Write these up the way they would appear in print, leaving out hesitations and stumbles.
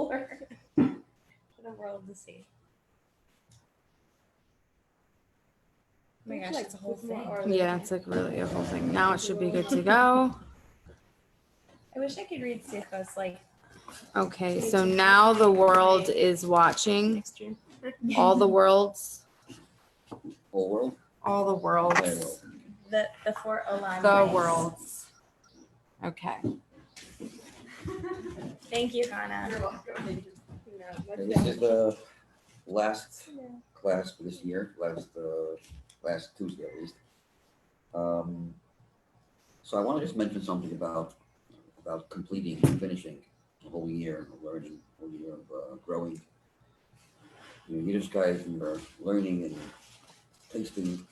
blur. What a world to see. Oh my gosh, it's a whole thing. Yeah, it's like really a whole thing. Now it should be good to go. I wish I could read Sichos like Okay, so now the world is watching. next June. All the worlds. Whole world? All the worlds. The 4 Olam. The ways. worlds. Okay. Thank you, Hannah. Okay, this is the last class for this year, last Tuesday at least. So I want to just mention something about completing and finishing a whole year of learning, a whole year of growing. You just guys are learning and tasting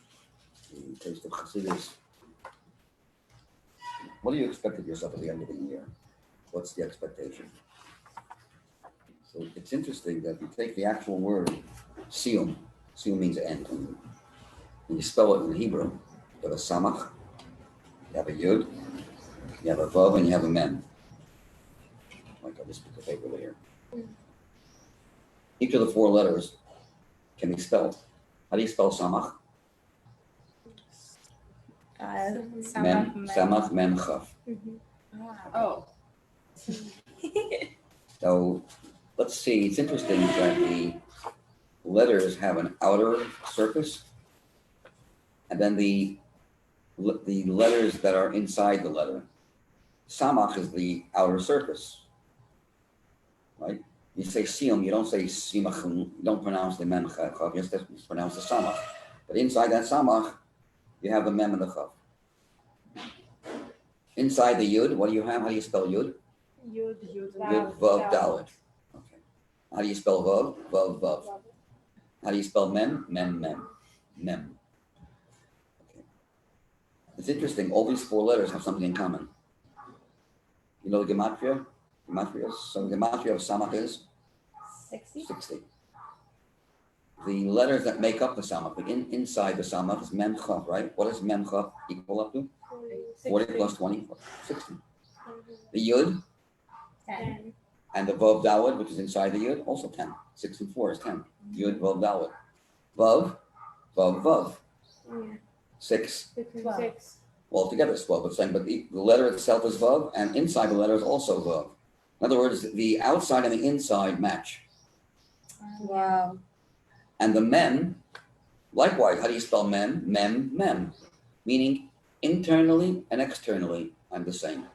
the taste of Hasidus. What do you expect of yourself at the end of the year? What's the expectation? So it's interesting that you take the actual word siyum. Siyum means end. And you spell it in Hebrew. You have a samach, you have a yud, you have a vav, and you have a mem. Like I just put the paper there. Each of the 4 letters can be spelled. How do you spell samach? Samach, mem, chaf. Oh. So let's see, it's interesting that the letters have an outer surface, and then the letters that are inside the letter. Samach is the outer surface, right? You say siyum, you don't say simach, you don't pronounce the mem chaf, you just pronounce the samach. But inside that samach, you have the mem and the chaf. Inside the yud, what do you have? How do you spell yud? Yud, Yud, vav, dalet. Okay. How do you spell vav? Vav, vav. How do you spell mem? Mem, mem. Mem. Okay. It's interesting. All these 4 letters have something in common. You know the gematria? Gematria. So the gematria of samach is 60. The letters that make up the samach, inside the samach is mem chaf, right? What does mem chaf equal up to? 40 plus 20, 60. The yud 10. and the vav daled, which is inside the yud, also 10. 6 and 4 is 10. Yud, vav, daled. Vav, vav, vav. 6. 6. Well, together it's 12, but saying, but the letter itself is vav, and inside the letter is also vav. In other words, the outside and the inside match. Wow. And the mem, likewise, how do you spell mem? Mem, mem. Meaning internally and externally, I'm the same.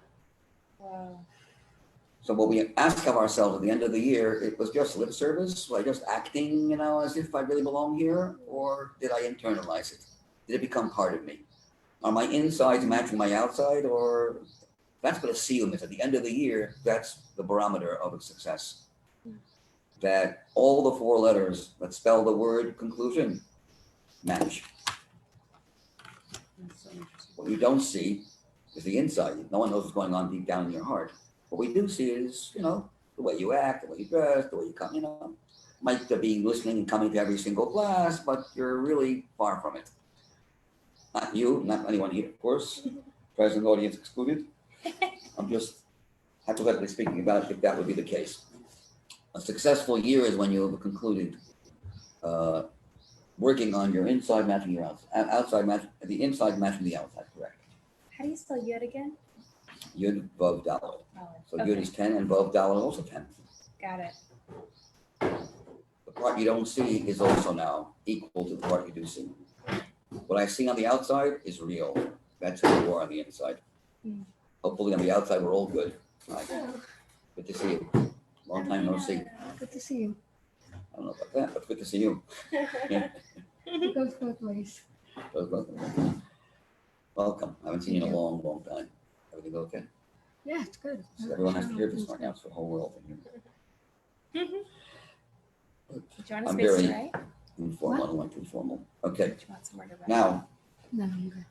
Wow. So what we ask of ourselves at the end of the year, it was just lip service, like just acting, as if I really belong here, or did I internalize it? Did it become part of me? Are my insides matching my outside, or that's what a siyum is. At the end of the year, that's the barometer of a success. That all the 4 letters that spell the word conclusion match. What you don't see is the inside. No one knows what's going on deep down in your heart. What we do see is, the way you act, the way you dress, the way you come, might be listening and coming to every single class, but you're really far from it. Not you, not anyone here, of course, present audience excluded. I'm just hypothetically speaking about if that would be the case. A successful year is when you have concluded working on your inside matching your outside match, the inside matching the outside, correct? How do you spell yud again? Yud, vav, daled. So Okay. yud is 10 and vav, daled is also 10. Got it. The part you don't see is also now equal to the part you do see. What I see on the outside is real. That's who you are on the inside. Hopefully on the outside we're all good. Right. Good to see you. Long time no see. Good to see you. I don't know about that, but good to see you. It goes both ways. Welcome. I haven't seen you in a long, long time. Everything okay? Yeah, it's good. So everyone has to hear this right now. It's the whole world. Did you want a I'm space very to write? informal. I don't like too formal. Okay. Do you want somewhere to write? Now, No, you're good.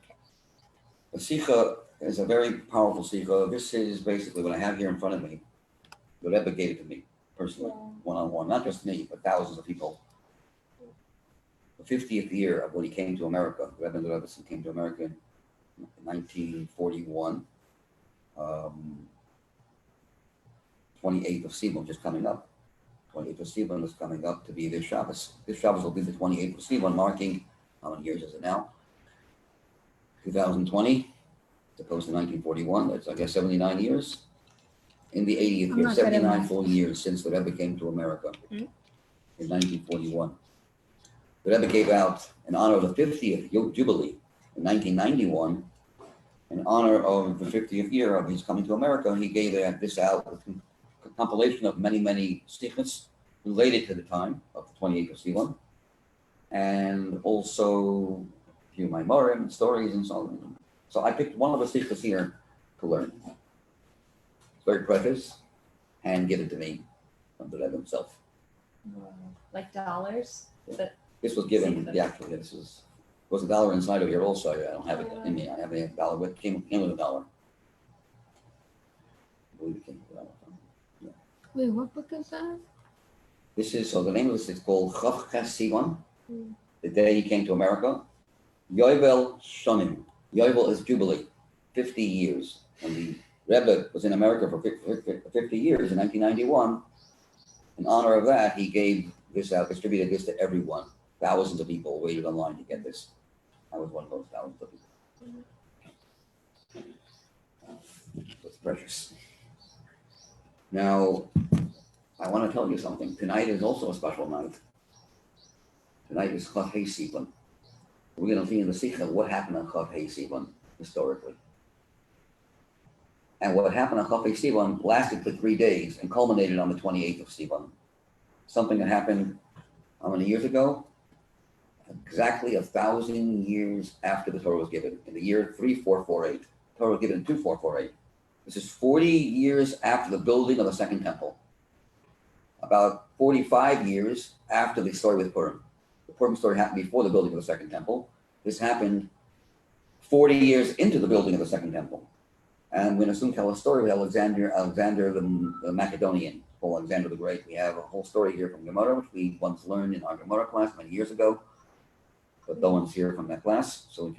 the Sicha is a very powerful Sicha. This is basically what I have here in front of me. The Rebbe gave it to me personally, one-on-one, not just me, but thousands of people. The 50th year of when he came to America, Rebbe Rebbetzin came to America in 1941. 28th of Sivan, which is coming up. 28th of Sivan is coming up to be this Shabbos. This Shabbos will be the 28th of Sivan, marking, how many years is it now? 2020, as opposed to 1941. That's, I guess, 79 years. In the 80th I'm year, not good at 79 math. full years since the Rebbe came to America Mm. in 1941. The Rebbe gave out, in honor of the 50th Jubilee in 1991, in honor of the 50th year of his coming to America, he gave this out, a compilation of many, many Sichos related to the time of the 28th of Sivan, and also a few Maimorim and stories and so on. So I picked one of the Sichos here to learn. It's very precious, hand given to me from the Rebbe himself. Like dollars. But This was given, Sichos. this was a dollar inside of here also. I don't have it in me. I have a dollar, but it came with a dollar. I believe it came with a dollar. Wait, what book is that? This is, so the name of this is called Chav Ches Sivan, Mm. the day he came to America. Yovel Shonim. Yovel is Jubilee, 50 years. And the Rebbe was in America for 50 years in 1991. In honor of that, he gave this out, distributed this to everyone. Thousands of people waited online to get this. I was one of those thousands of people. It's precious. Now, I want to tell you something. Tonight is also a special night. Tonight is Chav Hei Sivan. We're going to see in the Sikha what happened on Chav Hei Sivan historically. And what happened on Chav Hei Sivan lasted for 3 days and culminated on the 28th of Sivan. Something that happened how many years ago? Exactly 1,000 years after the Torah was given, in the year 3448. The Torah was given in 2448. This is 40 years after the building of the Second Temple. About 45 years after the story with Purim. The Purim story happened before the building of the Second Temple. This happened 40 years into the building of the Second Temple. And we're going to soon tell a story with Alexander the Macedonian, called Alexander the Great. We have a whole story here from Gemara, which we once learned in our Gemara class many years ago. But no one's here from that class, so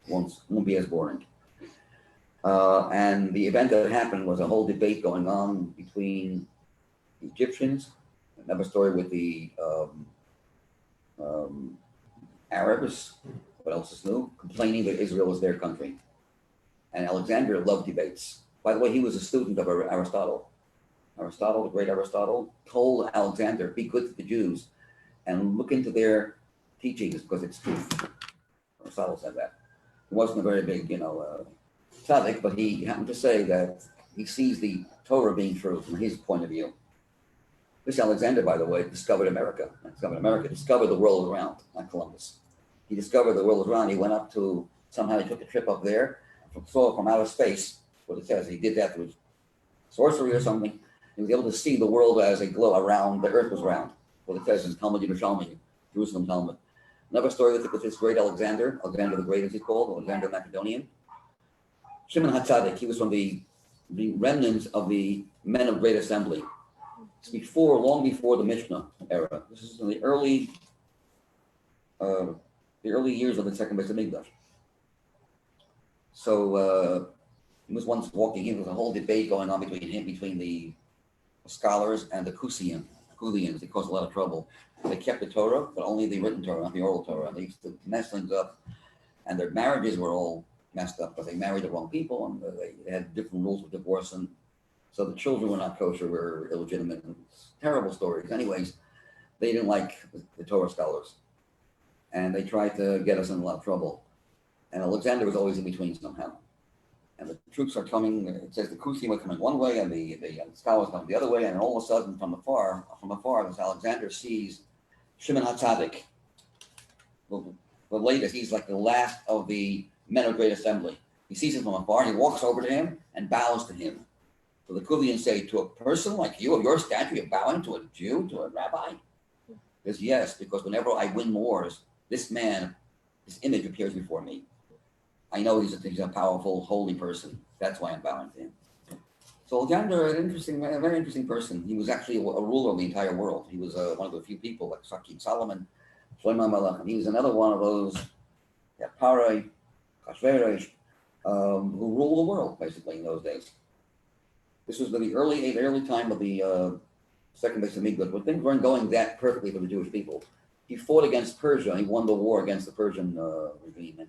won't be as boring. And the event that happened was a whole debate going on between the Egyptians, another story with the Arabs, what else is new, complaining that Israel was their country. And Alexander loved debates. By the way, he was a student of Aristotle. Aristotle, the great Aristotle, told Alexander, be good to the Jews and look into their teachings because it's truth. Aristotle said that. He wasn't a very big, tzaddik, but he happened to say that he sees the Torah being true from his point of view. This Alexander, by the way, discovered America. Discovered the world around, not Columbus. He discovered the world around. He went up to, somehow he took a trip up there, saw it from outer space, what it says. He did that through sorcery or something. He was able to see the world as a glow around, the earth was round. What it says in Talmud Yerushalmi, Jerusalem Talmud. Another story with this great Alexander the Great as he's called, Alexander the Macedonian. Shimon HaTzadik, he was from the remnants of the men of great assembly. It's long before the Mishnah era. This is in the early years of the second Beis Hamikdash. So he was once walking. There was a whole debate going on between the scholars and the Kulians. They caused a lot of trouble. They kept the Torah, but only the written Torah, not the oral Torah. They used to mess things up, and their marriages were all messed up because they married the wrong people, and they had different rules of divorce, and so the children were not kosher, were illegitimate. And terrible stories. Anyways, they didn't like the Torah scholars, and they tried to get us in a lot of trouble. And Alexander was always in between somehow. And the troops are coming. It says the Kusim are coming one way, and the scholars coming the other way. And all of a sudden, from afar, this Alexander sees Shimon HaTzadik. The latest, he's like the last of the men of great assembly. He sees him from afar. He walks over to him and bows to him. So the Kulians say, to a person like you, of your stature, you're bowing to a Jew, to a rabbi? He says, yes, because whenever I win wars, this man, his image appears before me. I know he's a powerful, holy person. That's why I'm bowing to him. So Alexander, a very interesting person. He was actually a ruler of the entire world. He was one of the few people like King Solomon, Shlomo Melech, and he was another one of those Parai, Achashverosh, who ruled the world basically in those days. This was in the early time of the second base of Migdal, but things weren't going that perfectly for the Jewish people. He fought against Persia. He won the war against the Persian regime, and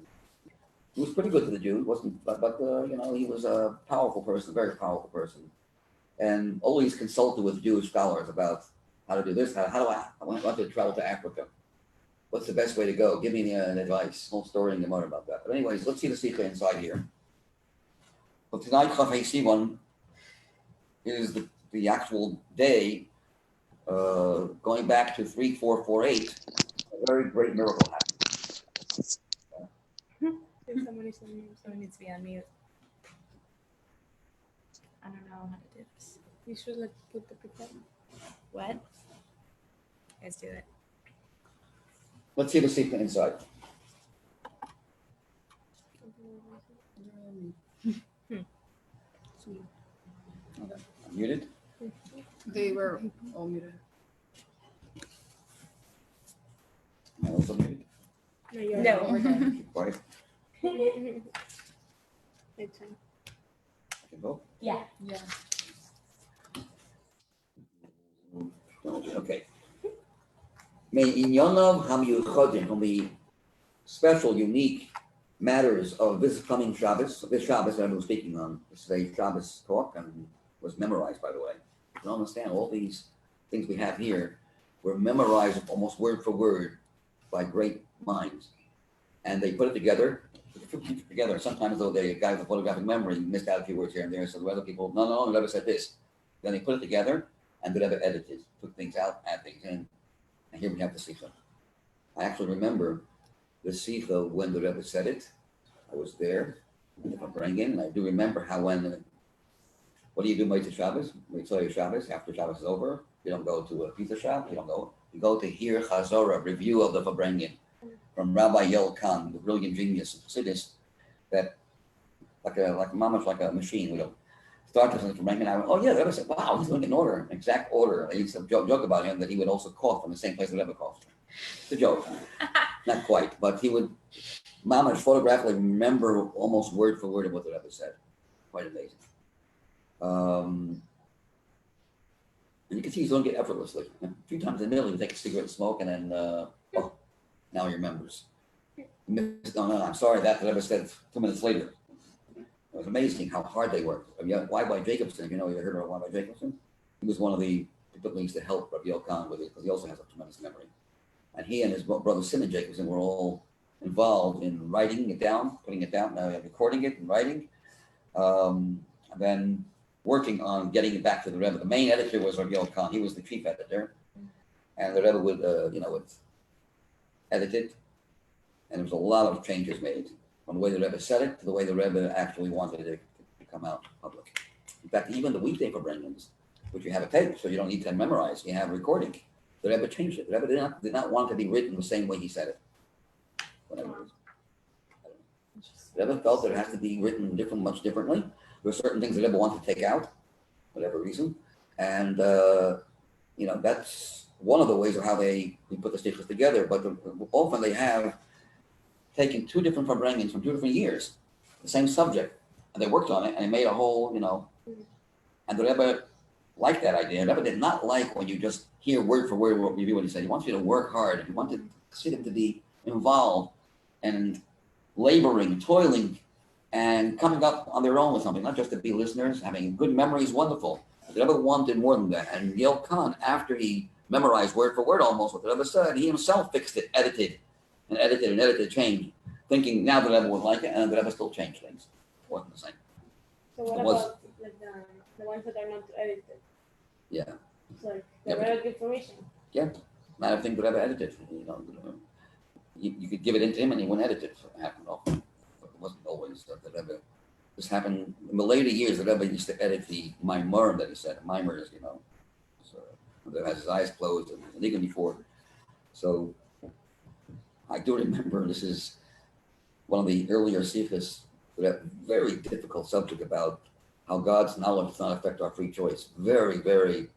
he was pretty good to the Jews. Wasn't, but you know, he was a powerful person, a very powerful person, and always consulted with Jewish scholars about how to do this. How do I want to travel to Africa? What's the best way to go? Give me the advice. Whole story in the Gemara about that. But anyways, let's see the Sicha inside here. So tonight, Chaf Sivan is the actual day. Going back to 3448, a very great miracle happened. Someone needs to be on mute. I don't know how to do this. You should like put the picture. What? Let's do it. Let's see the Sicha inside. Muted? They were all muted. I also muted. No, we're done. Keep quiet. I can vote. Yeah. Yeah. Okay. Me'inyonav hamiyuchodim, from the special, unique matters of this coming Shabbos, this Shabbos that I was speaking on, this is a Shabbos talk and was memorized, by the way. You don't understand, all these things we have here were memorized almost word for word by great minds. And they put it together, sometimes though the guy with photographic memory missed out a few words here and there, so the other people, no, the Rebbe said this. Then they put it together, and the Rebbe edited, took things out, add things in, and here we have the Sicha. I actually remember the Sicha when the Rebbe said it. I was there, in the Fabrengen, and I do remember how when, what do you do Motzei Shabbos? Motzei Shabbos, after Shabbos is over, you don't go to a pizza shop, you go to hear Chazorah, review of the Fabrengen, from Rabbi Yel Khan, the brilliant genius of Chassidus, that like a machine, start to Fabrengen, I went, oh yeah, the Rebbe said, wow, he's doing it in order, exact order. I used to joke about him that he would also cough in the same place the Rebbe coughed. It's a joke. Not quite, but he would, Mamash photographically remember almost word for word of what the Rebbe said. Quite amazing. And you can see he's doing it effortlessly. A few times in the middle, he would take a cigarette and smoke, and then, now he remembers. No, I'm sorry, that the Rebbe said 2 minutes later. It was amazing how hard they worked. Y.Y. Jacobson, you heard of Y.Y. Jacobson? He was one of the people that used to help Rabbi Yel Khan with it, because he also has a tremendous memory. And he and his brother Simon Jacobson were all involved in writing it down, putting it down, recording it and writing, and then working on getting it back to the Rebbe. The main editor was Rabbi Yel Khan. He was the chief editor, and the Rebbe would, would edit it, and there was a lot of changes made from the way the Rebbe said it to the way the Rebbe actually wanted it to come out public. In fact, even the weekday Fabrengens, which you have a tape, so you don't need to memorize, you have a recording. The Rebbe changed it. The Rebbe did not want it to be written the same way he said it. Whatever it is. The Rebbe felt that it has to be written much differently. There were certain things the Rebbe wanted to take out, whatever reason. And, that's one of the ways of how we put the Sichos together. But often they have taken two different Fabrengens from 2 different years, the same subject, and they worked on it, and they made a whole, and the Rebbe liked that idea. The Rebbe did not like when you just hear word for word what he said. He wants you to work hard. He wanted them to be involved and laboring, toiling, and coming up on their own with something, not just to be listeners. Having good memory is wonderful. The Rebbe wanted more than that. And Yel Khan, after he memorized word for word almost what the Rebbe said, he himself fixed it, edited, changed, thinking now the Rebbe would like it, and the Rebbe still changed things. It wasn't the same. So what about like the ones that are not edited? Yeah. It's like the relevant information. Yeah. Not everything the Rebbe edited. You could give it into him and he wouldn't edit it. It happened often. It wasn't always the Rebbe. This happened in the later years. The Rebbe used to edit the Maimer that he said. Maimer is, so that has his eyes closed and even before. So I do remember this is one of the earlier Sichos, that very difficult subject about how God's knowledge does not affect our free choice. Very, very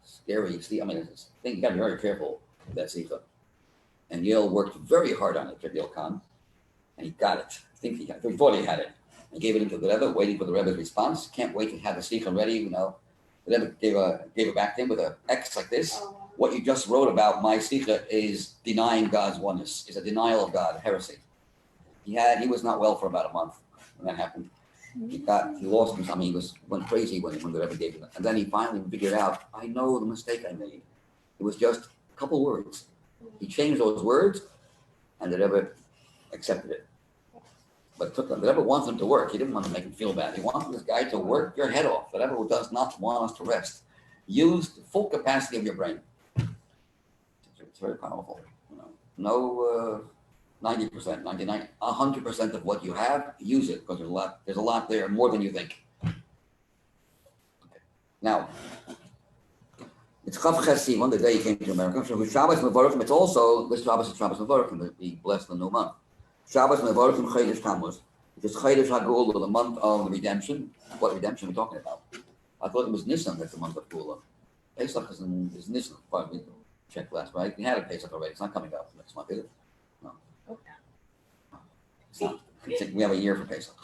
scary. See, you got to be very careful with that Sicha. And Yale worked very hard on it, Yale Khan, and he got it. I think he thought he had it. He gave it into the Rebbe, waiting for the Rebbe's response. Can't wait to have the Sichos ready, you know. The Rebbe gave it back to him with an X like this. Oh, wow. What you just wrote about my Sicha is denying God's oneness, is a denial of God, heresy. He was not well for about a month when that happened. He lost him. I mean, went crazy when the Rebbe gave him. And then he finally figured out, I know the mistake I made. It was just a couple words. He changed those words, and the Rebbe accepted it. But it took them. The Rebbe wants him to work. He didn't want to make him feel bad. He wanted this guy to work your head off. The Rebbe does not want us to rest. Use the full capacity of your brain. It's very powerful. You know, no 90%, 99%, 100% of what you have, use it, because there's a lot there, more than you think. Okay. Now, it's Chav Chesi, one the day he came to America. So Shabbos Mevorachim, it's also, this Shabbos is Shabbos Mevorachim, be blessed the new month. Shabbos Mevorachim Chodesh Tammuz, which is Chodesh HaGeula, the month of the redemption. What redemption are we talking about? I thought it was Nisan, that's the month of Geula. Pesach is Nisan, probably checked last, right? We had a Pesach already, it's not coming out next month, is it? It's not. We have a year for Pesach.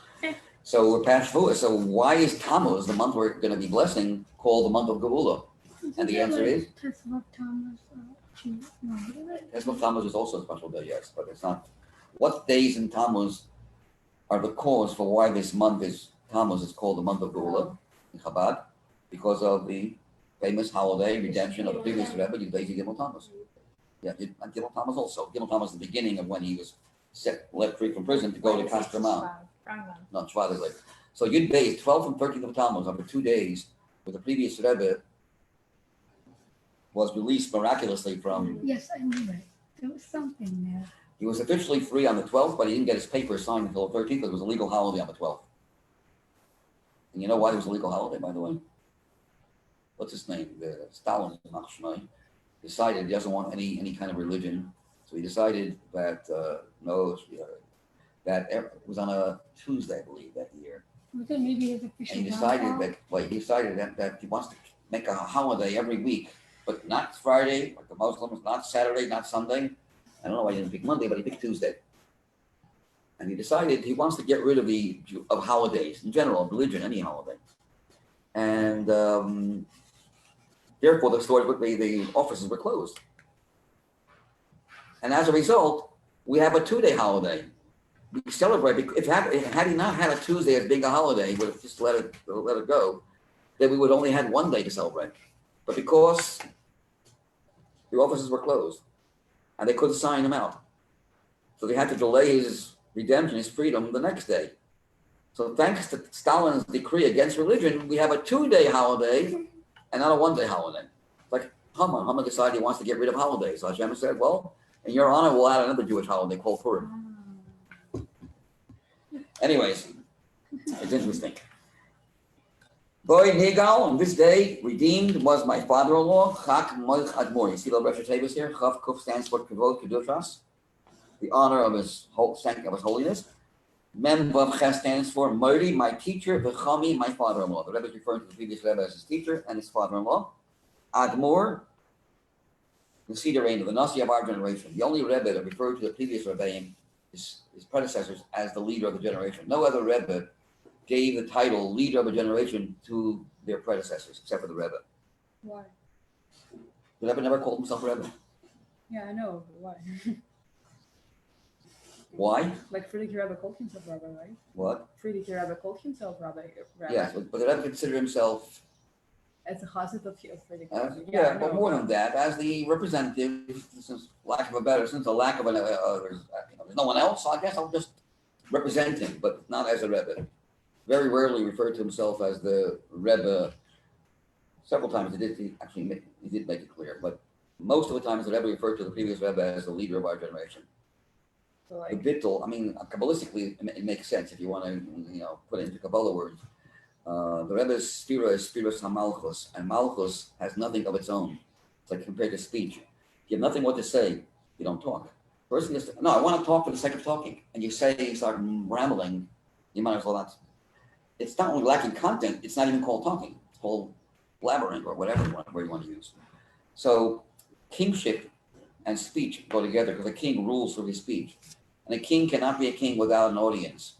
So we're past Shavuot. So why is Tammuz, the month we're going to be blessing, called the month of Geula? And the answer is? Tesla Tammuz is also a special day, yes, but it's not. What days in Tammuz are the cause for why this month Tammuz is called the month of Geula in Chabad? Because of the famous holiday redemption of the previous Rebbe, Yudei Gimel Tammuz. Yeah, and Gimel Tammuz also. Gimel Tammuz is the beginning of when he was let free from prison to go to Kastroman. No, Shvat is later. So Yud Bey is 12th and 13th of Tammuz, over 2 days, where the previous Rebbe was released miraculously from. Yes, I knew it. There was something there. He was officially free on the 12th, but he didn't get his papers signed until the 13th because it was a legal holiday on the 12th. And you know why it was a legal holiday, by the way? What's his name? Stalin decided he doesn't want any kind of religion. So he decided that that it was on a Tuesday, I believe, that year. Maybe his official. And he decided that he wants to make a holiday every week, but not Friday, like the Muslims, not Saturday, not Sunday. I don't know why he didn't pick Monday, but he picked Tuesday. And he decided he wants to get rid of holidays in general, religion, any holiday. And therefore, the offices were closed. And as a result, we have a 2-day holiday. We celebrate. Had he not had a Tuesday as being a holiday, he would have just let it go. Then we would only had 1 day to celebrate. But because the offices were closed and they couldn't sign him out, so they had to delay his redemption, his freedom, the next day. So thanks to Stalin's decree against religion, we have a 2-day holiday and not a 1-day holiday. It's like Haman decided he wants to get rid of holidays. So Hashem said, well, in your honor, we'll add another Jewish holiday called Purim. Anyways, it's interesting. Boy Nigal, on this day, redeemed was my father-in-law, Chak Moich Admor. You see the Rosh Hashanah here? Chav Kuf stands for Kavod Kedushas, the honor of his holiness. Mem Vav Ches stands for Mori, my teacher, V'chami, my father-in-law. The Rebbe is referring to the previous Rebbe as his teacher and his father-in-law. Admor, the cedar reign of the Nasi of our generation. The only Rebbe that referred to the previous Rebbe, his predecessors, as the leader of the generation. No other Rebbe gave the title leader of a generation to their predecessors, except for the Rebbe. Why? The Rebbe never called himself Rebbe. Yeah, I know. Why? Why? Like Friedrich Rebbe called himself Rabbi, right? What? Friedrich Rebbe called himself Rabbi. Yes, but the Rebbe considered himself as a chassid of Friedrich. but more than that, as the representative, since lack of a better, since a lack of there's no one else, so I guess I'll just represent him, but not as a Rebbe. Very rarely referred to himself as the Rebbe. Several times he did make it clear, but most of the times the Rebbe referred to the previous Rebbe as the leader of our generation. So The Bittul, Kabbalistically, it makes sense if you want to, put it into Kabbalah words. The Rebbe's Sphira is Sphiras HaMalchus, and Malchus has nothing of its own. It's like compared to speech. If you have nothing what to say, you don't talk. Person is, no, I want to talk for the sake of talking. And you start rambling, you might as well not. It's not only lacking content, it's not even called talking. It's called blabbering or whatever word you want to use. So kingship and speech go together because a king rules through his speech. And a king cannot be a king without an audience.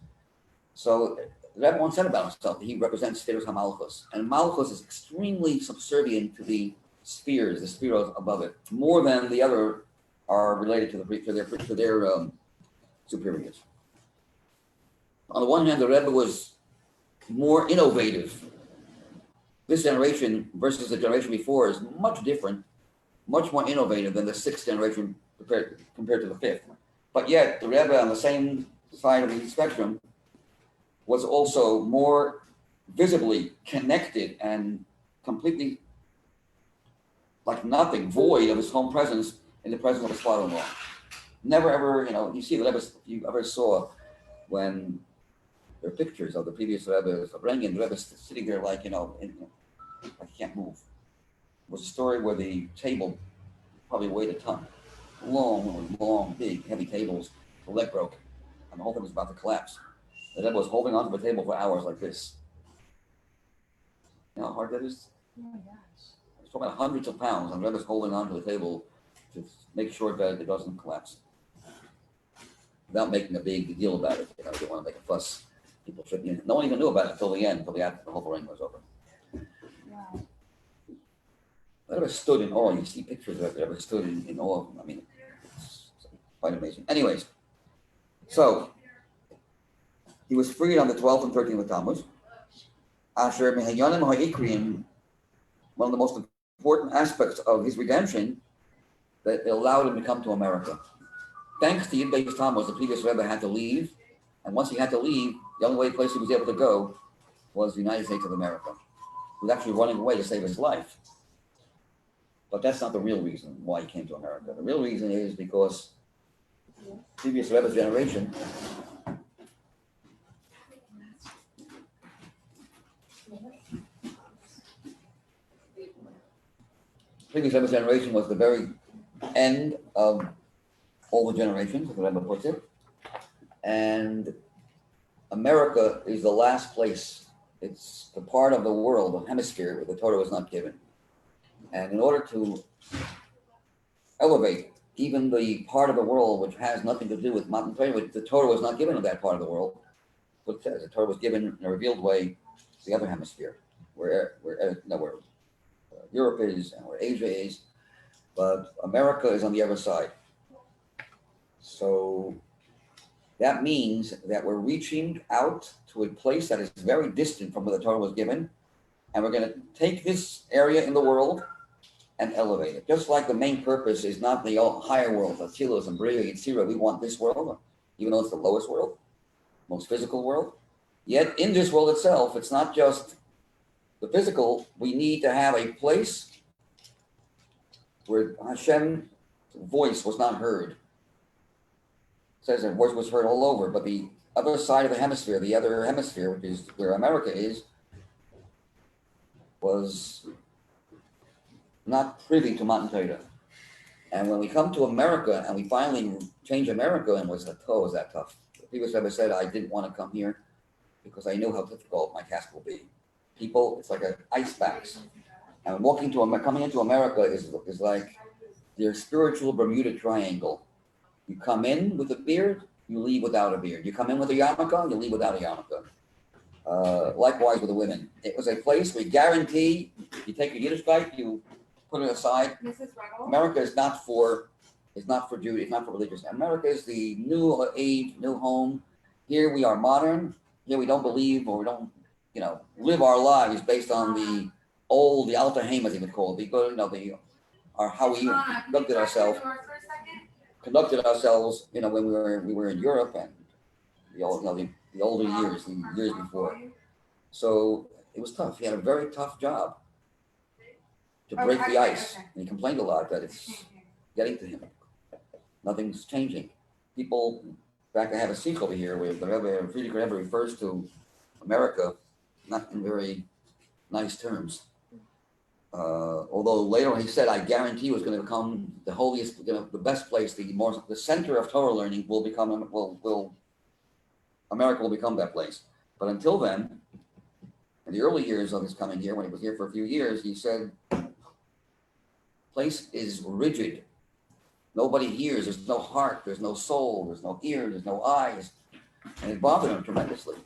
So the Rebbe once said about himself that he represents Sfiros HaMalchus, and Malchus is extremely subservient to the spheres, the spheros above it, more than the other are related to their superiors. On the one hand, the Rebbe was more innovative. This generation versus the generation before is much different, much more innovative than the sixth generation compared to the fifth. But yet, the Rebbe on the same side of the spectrum was also more visibly connected and completely like nothing, void of his home presence in the presence of his father-in-law. Never ever, you see the Rebbe, if you ever saw when there are pictures of the previous Rebbe's upbringing, the Rebbe's sitting there like, like he can't move. It was a story where the table probably weighed a ton. Long, big, heavy tables. The leg broke, and the whole thing was about to collapse. The Rebbe was holding onto the table for hours like this. You know how hard that is? Oh my gosh. It's talking about hundreds of pounds, and the Rebbe's holding onto the table to make sure that it doesn't collapse. Without making a big deal about it. They don't want to make a fuss. People tripping. No one even knew about it until the end, until the whole ring was over. Wow. The Rebbe stood in awe. You see pictures of it. The Rebbe stood in awe of them. I mean, it's quite amazing. Anyways, so he was freed on the 12th and 13th of Tammuz. Asher Mehayonim Ha'ikrim, one of the most important aspects of his redemption, that allowed him to come to America. Thanks to Yud Beis Tammuz, the previous Rebbe had to leave, and once he had to leave, the only place he was able to go was the United States of America. He was actually running away to save his life. But that's not the real reason why he came to America. The real reason is because previous Rebbe's generation was the very end of all the generations, as the Rebbe puts it. And America is the last place. It's the part of the world, the hemisphere, where the Torah was not given. And in order to elevate even the part of the world which has nothing to do with Matan Torah, which the Torah was not given to that part of the world, what it says, the Torah was given in a revealed way to the other hemisphere, where Europe is and where Asia is, but America is on the other side. So that means that we're reaching out to a place that is very distant from where the Torah was given, and we're going to take this area in the world and elevate it. Just like the main purpose is not the higher world, the Sichos and Bria, Yitzira, we want this world, even though it's the lowest world, most physical world. Yet in this world itself, it's not just the physical. We need to have a place where Hashem's voice was not heard. It says that voice was heard all over, but the other side of the hemisphere, the other hemisphere, which is where America is, was not privy to Matan Torah. And when we come to America and we finally change America, and was that tough? The previous Rebbe said, I didn't want to come here because I knew how difficult my task will be. People, it's like an ice box. And coming into America is like their spiritual Bermuda Triangle. You come in with a beard, you leave without a beard. You come in with a yarmulke, you leave without a yarmulke. Likewise with the women. It was a place we guarantee, you take a Yiddishkeit, you put it aside. America is not for Jews, it's not for religious. America is the new age, new home. Here we are modern. Here we don't believe, or we don't, live our lives based on the Alta Haim, as he would call it. Because, how we conducted ourselves, when we were in Europe and the older years, the years before. So it was tough. He had a very tough job to break the ice. And he complained a lot that it's getting to him. Nothing's changing. People, in fact, I have a Sikh over here where the Friedrich Rebbe refers to America not in very nice terms. Although later he said, I guarantee it was going to become the holiest, the best place, the center of Torah learning America will become that place. But until then, in the early years of his coming here, when he was here for a few years, he said, place is rigid. Nobody hears. There's no heart. There's no soul. There's no ear. There's no eyes. And it bothered him tremendously.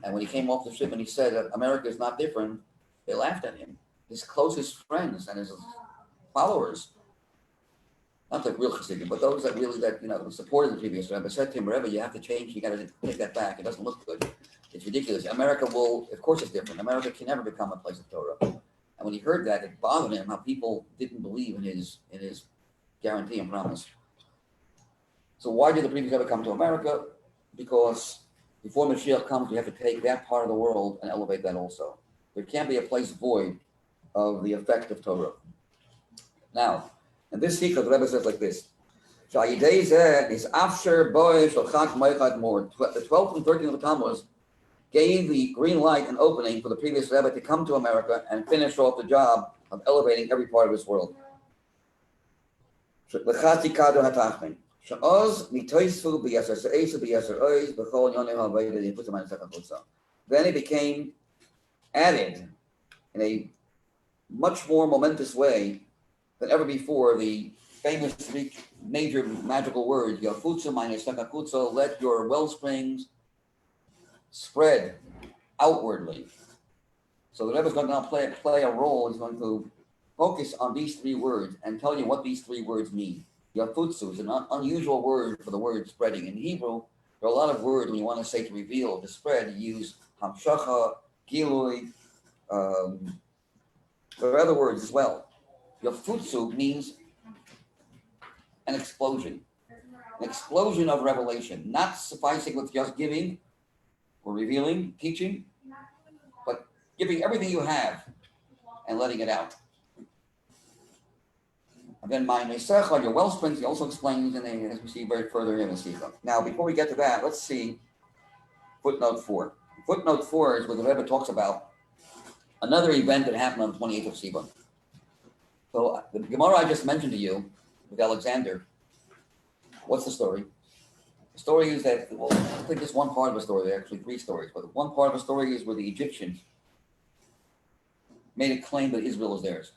And when he came off the ship and he said that America is not different, they laughed at him. His closest friends and his followers, not the real Chassidim, but those that really supported the previous Rebbe, said to him, Rebbe, you have to change. You got to take that back. It doesn't look good. It's ridiculous. America will, of course, it's different. America can never become a place of Torah. And when he heard that, it bothered him how people didn't believe in his guarantee and promise. So why did the previous Rebbe come to America? Because before Mashiach comes, we have to take that part of the world and elevate that also. There can't be a place void of the effect of Torah. Now, in this Sichos, the Rebbe says like this: the 12th and 13th of the Tammuz gave the green light and opening for the previous Rebbe to come to America and finish off the job of elevating every part of this world. Then it became added in a much more momentous way than ever before the famous major magical word, let your wellsprings spread outwardly. So the Rebbe is going to now play a role. He's going to focus on these three words and tell you what these three words mean. Yafutsu is an unusual word for the word spreading. In Hebrew, there are a lot of words when you want to say to reveal, to spread, you use hamshacha, gilui. There are other words as well. Yafutsu means an explosion of revelation, not sufficing with just giving or revealing, teaching, but giving everything you have and letting it out. And then my Nesecha, your wellsprings, he also explains, as we see very further in the Sichos. Now, before we get to that, let's see footnote 4. Footnote 4 is where the Rebbe talks about another event that happened on the 28th of Sivan. So the Gemara I just mentioned to you with Alexander, what's the story? The story is that, well, I think just one part of the story, there are actually three stories, but one part of the story is where the Egyptians made a claim that Israel is theirs.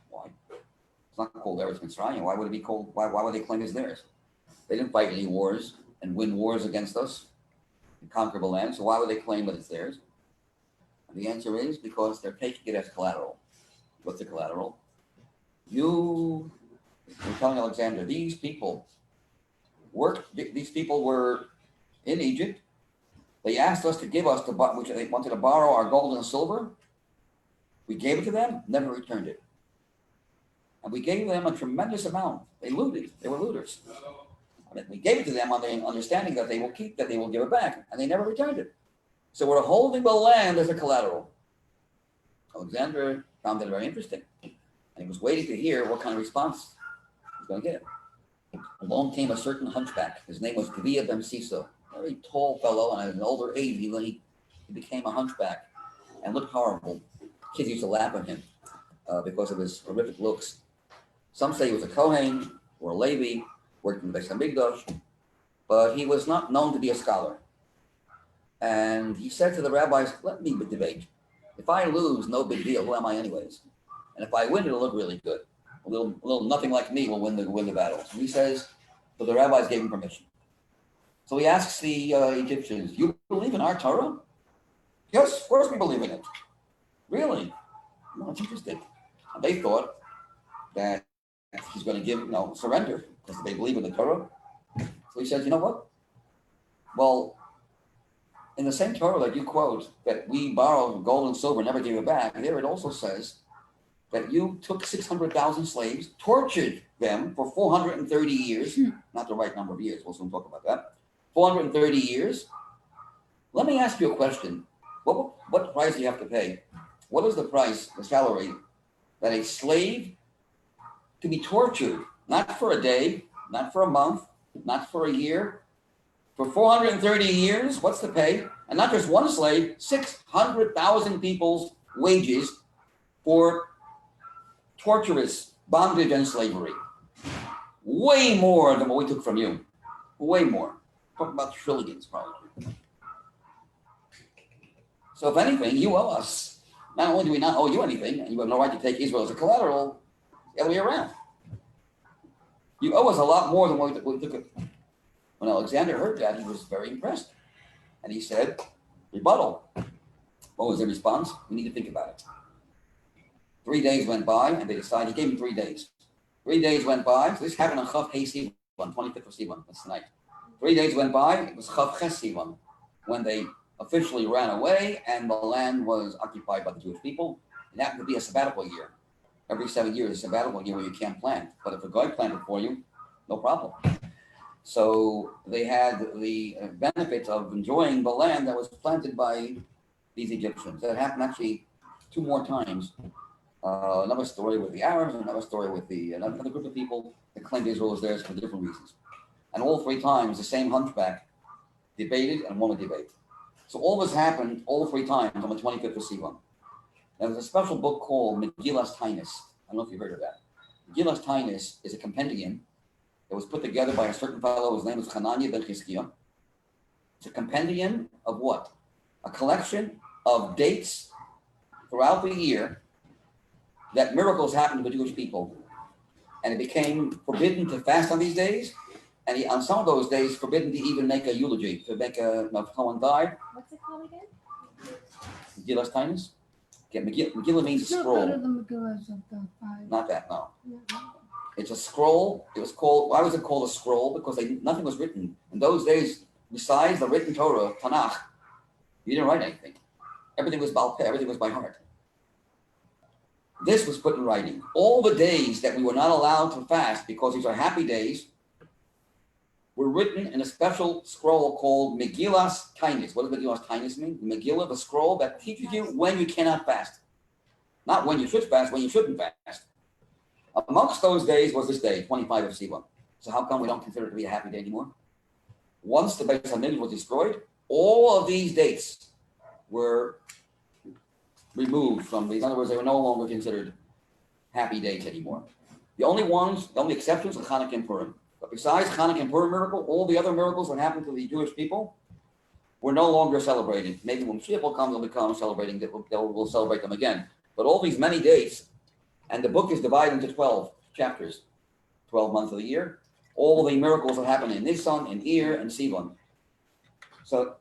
Why? It's not called Eretz Mitzrayim. Why would it be called? Why would they claim it's theirs? They didn't fight any wars and win wars against us and conquer the land. So why would they claim that it's theirs? And the answer is because they're taking it as collateral. What's the collateral? You're telling Alexander, these people were in Egypt. They asked us to give us which they wanted to borrow our gold and silver. We gave it to them, never returned it. And we gave them a tremendous amount. They looted. They were looters. I mean, we gave it to them on the understanding that they will keep, that they will give it back, and they never returned it. So we're holding the land as a collateral. Alexander found that very interesting, and he was waiting to hear what kind of response he was going to get. Along came a certain hunchback. His name was Gvia ben Siso, a very tall fellow, and at an older age, he became a hunchback and looked horrible. Kids used to laugh at him because of his horrific looks. Some say he was a Kohen or a Levi, worked in the Beis Hamikdash, but he was not known to be a scholar. And he said to the rabbis, let me debate. If I lose, no big deal. Who am I anyways? And if I win, it'll look really good. A little nothing like me will win the battle. So he says, so the rabbis gave him permission. So he asks the Egyptians, you believe in our Torah? Yes, of course we believe in it. Really? No, it's interesting. And they thought that he's going to give, surrender because they believe in the Torah. So he says, you know what? Well, in the same Torah that you quote that we borrowed gold and silver and never gave it back, there it also says that you took 600,000 slaves, tortured them for 430 years, not the right number of years, we'll soon talk about that, 430 years. Let me ask you a question. What price do you have to pay? What is the price, the salary, that a slave to be tortured, not for a day, not for a month, not for a year, for 430 years, what's the pay? And not just one slave, 600,000 people's wages for torturous bondage and slavery. Way more than what we took from you. Way more. Talking about trillions, probably. So if anything, you owe us. Not only do we not owe you anything, and you have no right to take Israel as a collateral, the other way around. You owe us a lot more than what we took. When Alexander heard that, he was very impressed. And he said, rebuttal. What was their response? We need to think about it. 3 days went by, and they decided, he gave them 3 days. 3 days went by, so this happened on Chav Hey Sivan, 25th of Sivan, that's tonight. 3 days went by, it was Chav Ches Sivan, when they officially ran away and the land was occupied by the Jewish people. It happened to be a sabbatical year. Every 7 years, a sabbatical year where you can't plant. But if a guy planted for you, no problem. So they had the benefit of enjoying the land that was planted by these Egyptians. That happened actually 2 more times. Another story with the Arabs, another story with another group of people that claimed Israel was theirs for different reasons. And all 3 times, the same hunchback debated and won a debate. So all this happened all 3 times on the 25th of Sivan. There's a special book called Megillas Tainus. I don't know if you've heard of that. Megillas Tainus is a compendium that was put together by a certain fellow. His name is Hananiah ben Chizkiah. It's a compendium of what? A collection of dates throughout the year that miracles happened to the Jewish people. And it became forbidden to fast on these days. And on some of those days, forbidden to even make a eulogy, to make if someone died. What's it called again? Megillas Tainus. Yeah, Megillah means It's a not scroll. part of the Megillas of the 5. Not that, no. It's a scroll. It was called, why was it called a scroll? Because nothing was written. In those days, besides the written Torah, Tanakh, you didn't write anything. Everything was Baal Peh, everything was by heart. This was put in writing. All the days that we were not allowed to fast, because these are happy days, were written in a special scroll called Megillas Tainus. What does Megillas Tainus mean? The Megillah, the scroll that teaches you when you cannot fast. Not when you should fast, when you shouldn't fast. Amongst those days was this day, 25 of Sivan. So how come we don't consider it to be a happy day anymore? Once the Beis HaMikdash was destroyed, all of these dates were removed from these. In other words, they were no longer considered happy days anymore. The only exceptions are Hanukkah and Purim. But besides Hanukkah and Purim miracle, all the other miracles that happened to the Jewish people were no longer celebrated. Maybe when Mashiach will come, they'll become celebrating, we'll celebrate them again. But all these many dates, and the book is divided into 12 chapters, 12 months of the year, all the miracles that happen in Nisan, in Iyar, and Sivan. So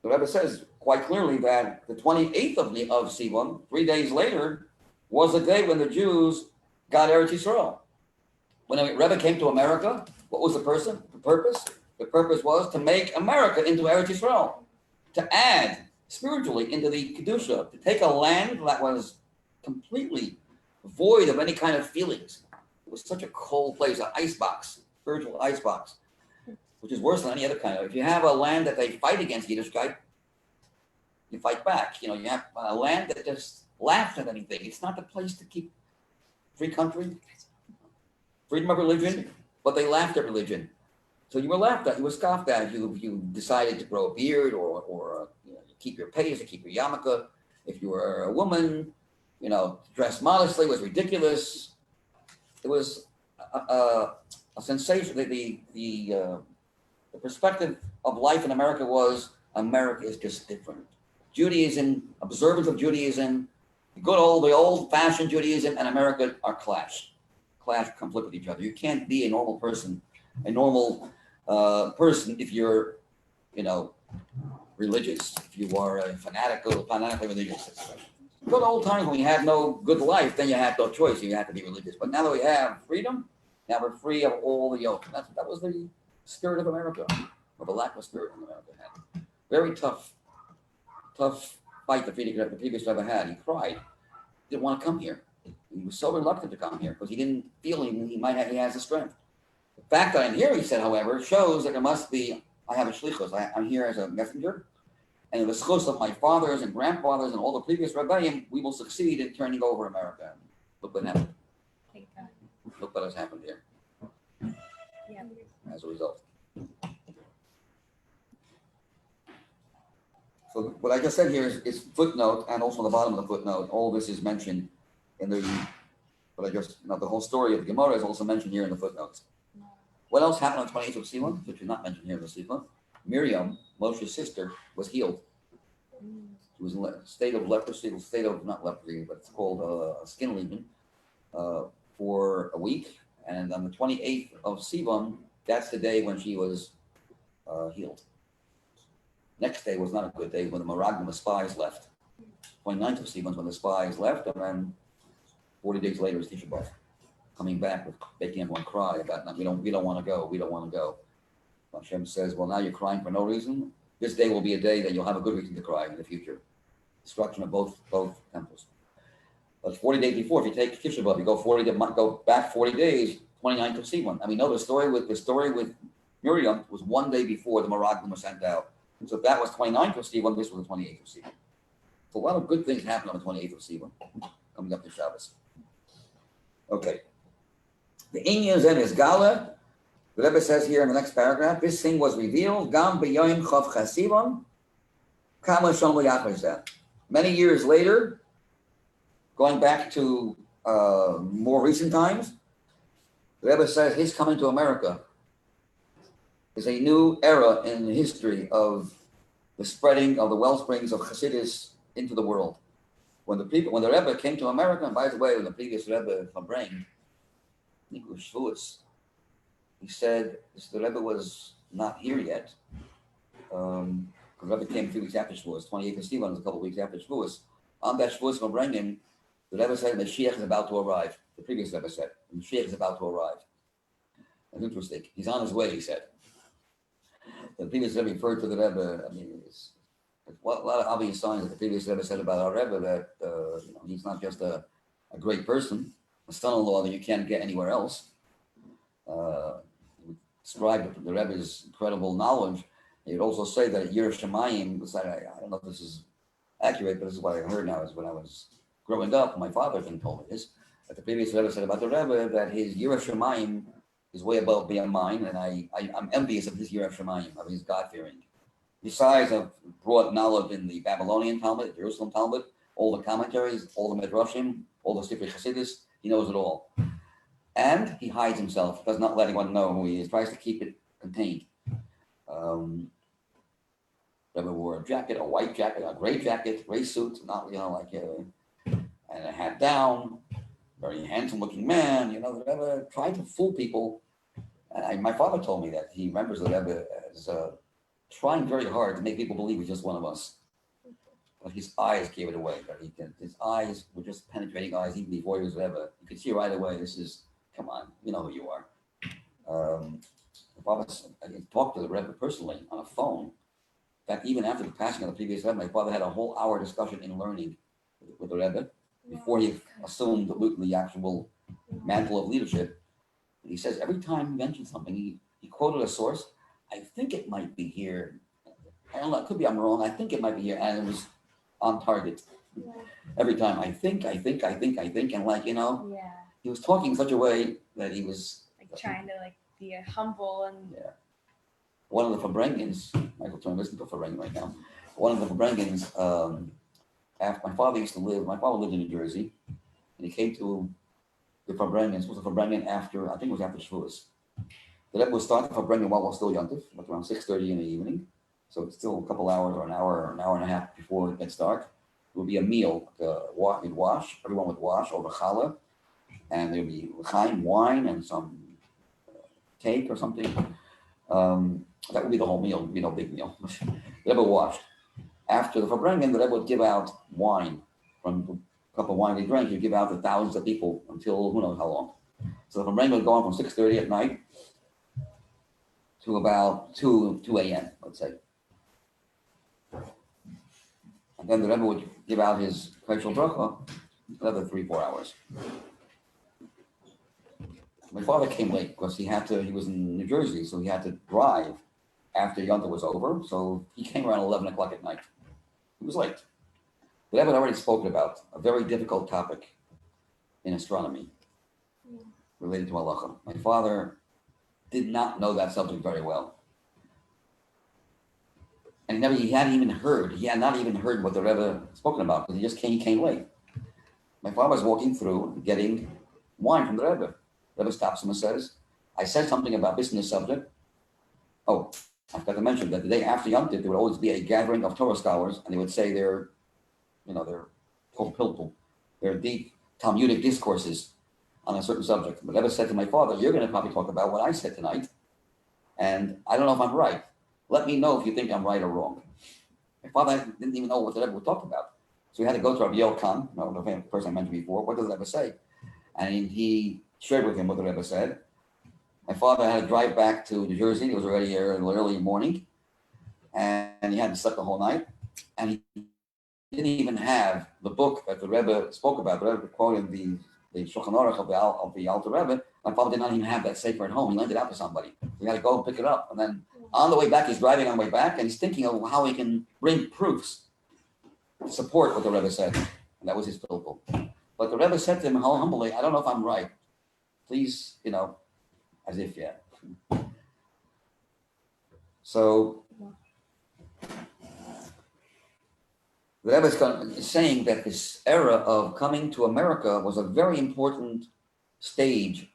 the Rebbe says quite clearly that the 28th of Sivan, 3 days later, was the day when the Jews got Eretz Yisrael. When the Rebbe came to America, what was the purpose? The purpose was to make America into Eretz Yisrael, to add spiritually into the Kedusha, to take a land that was completely void of any kind of feelings. It was such a cold place, an icebox, spiritual icebox, which is worse than any other kind of. If you have a land that they fight against Yiddishkeit, you fight back. You have a land that just laughs at anything. It's not the place to keep free country, freedom of religion, but they laughed at religion. So you were laughed at, you were scoffed at. You decided to grow a beard or keep your pace or keep your yarmulke. If you were a woman, dress modestly was ridiculous. It was a sensation. The perspective of life in America was America is just different. Judaism, observance of Judaism, the old-fashioned Judaism and America are clash, conflict with each other. You can't be a normal person if you're, religious. If you are a fanatically religious. Good old times when we had no good life, then you had no choice. You had to be religious. But now that we have freedom, now we're free of all the yoke. That was the spirit of America, or the lack of spirit in America had. Very tough fight the previous Rebbe had. He cried. He didn't want to come here. He was so reluctant to come here because he didn't feel he has the strength. The fact that I'm here, he said, however, shows that there must be, I have a Sichos. I'm here as a messenger. And in the Sichos of my fathers and grandfathers and all the previous Rebbeim, we will succeed in turning over America. Look what happened. Thank God. Look what has happened here. Yeah. As a result. So what I just said here is footnote, and also on the bottom of the footnote, all this is mentioned in the whole story of the Gemara is also mentioned here in the footnotes. What else happened on 28th of Sivan, which is not mentioned here in the Sivan? Miriam, Moshe's sister, was healed. She was in a state of leprosy, not leprosy, but it's called a skin lesion, for a week. And on the 28th of Sivan, that's the day when she was healed. Next day was not a good day when the Meraglim, the spies, left. 29th of Sivan when the spies left, and then 40 days later is Tisha B'Av. Coming back with making everyone cry about, we don't want to go, we don't want to go. Hashem says, well, now you're crying for no reason. This day will be a day that you'll have a good reason to cry in the future. Destruction of both temples. But 40 days before, if you take Tisha B'Av, you go back 40 days, 29th of Sivan. And we know the story with Miriam was one day before the Meraglim were sent out. And so if that was 29th of Sivan, this was the 28th of Sivan. So a lot of good things happen on the 28th of Sivan, coming up to Shabbos. Okay. The Inyan Zen is Gala. The Rebbe says here in the next paragraph, this thing was revealed. Gam b'yoyim chav chasivan, kama shom l'yachar. Many years later, going back to more recent times, the Rebbe says his coming to America is a new era in the history of the spreading of the wellsprings of Hasidus into the world. When the Rebbe came to America, and by the way, when the previous Rebbe from Brain, I think it was Shavuos, he said the Rebbe was not here yet. The Rebbe came 3 weeks after Shavuos, 28th of Sivan was a couple of weeks after Shavuos. On that Shavuos from Brain, the Rebbe said Mashiach is about to arrive. The previous Rebbe said Mashiach is about to arrive. That's interesting. He's on his way, he said. The previous Rebbe referred to the Rebbe. I mean, it's a lot of obvious signs that the previous Rebbe said about our Rebbe that he's not just a great person, a son-in-law that you can't get anywhere else. He described the Rebbe's incredible knowledge. He would also say that Yiras Shamayim, I don't know if this is accurate, but this is what I heard now, is when I was growing up, my father told me this, that the previous Rebbe said about the Rebbe that his Yiras Shamayim is way above beyond mine, and I'm envious of his Yiras Shamayim, of his God-fearing. Besides a broad knowledge in the Babylonian Talmud, the Jerusalem Talmud, all the commentaries, all the Midrashim, all the Sifrei Hasidus, he knows it all. And he hides himself, does not let anyone know who he is, tries to keep it contained. Rebbe wore a jacket, a white jacket, a gray suit, not, and a hat down, very handsome looking man, the Rebbe tried to fool people. And my father told me that he remembers the Rebbe as trying very hard to make people believe he's just one of us. But his eyes gave it away. His eyes were just penetrating eyes even before he was Rebbe. You could see right away, come on, you know who you are. I talked to the Rebbe personally on a phone. In fact, even after the passing of the previous Rebbe, my father had a whole hour discussion in learning with the Rebbe before he assumed the actual mantle of leadership. And he says every time he mentioned something, he quoted a source. I think it might be here. I don't know, it could be I'm wrong. I think it might be here. And it was on target. Yeah. Every time I think. And he was talking in such a way that he was Trying to be humble and one of the Fabrengans, Michael Turner, listen to Fabrengan right now. One of the Fabrengans, after my father lived in New Jersey, and he came to the Fabrengans. It was a Fabrengan after, I think it was after Shavuos. The Rebbe was starting Fabrengan while it was still Yontif, like around 6:30 in the evening. So it's still a couple hours or an hour and a half before it gets dark. It would be a meal, we'd wash, everyone would wash over challah, and there'd be l'chaim, wine, and some cake or something. That would be the whole meal. It would be no big meal. The Rebbe washed. After the Fabrengan, the Rebbe would give out wine. From the cup of wine they drank, he'd give out to thousands of people until who knows how long. So the Fabrengan would go on from 6:30 at night to about 2 a.m., let's say. And then the Rebbe would give out his Kashal Bracha another 3-4 hours. My father came late because he was in New Jersey, so he had to drive after Yontif was over. So he came around 11 o'clock at night. He was late. The Rebbe had already spoken about a very difficult topic in astronomy related to halacha. My father did not know that subject very well. And he had not even heard what the Rebbe spoken about because he came late. My father was walking through getting wine from the Rebbe. The Rebbe stops him and says, I said something about this in the subject. Oh, I forgot to mention that the day after Yontif, there would always be a gathering of Torah scholars, and they would say their called pilpul, their deep Talmudic discourses on a certain subject. But Rebbe said to my father, you're going to probably talk about what I said tonight, and I don't know if I'm right. Let me know if you think I'm right or wrong. My father didn't even know what the Rebbe was talking about. So we had to go to Rabbi Khan, the person I mentioned before. What does the Rebbe say? And he shared with him what the Rebbe said. My father had to drive back to New Jersey. It was already here in the early morning. And he hadn't slept the whole night. And he didn't even have the book that the Rebbe spoke about. The Rebbe quoted the Shulchan Aruch of the Alter Rebbe. My father did not even have that sefer at home. He lent it out to somebody. So he had to go and pick it up. And then on the way back, he's driving on the way back, and he's thinking of how he can bring proofs to support what the Rebbe said. And that was his pilpul. But the Rebbe said to him humbly, I don't know if I'm right. Please, as if, yeah. So the Rebbe is saying that this era of coming to America was a very important stage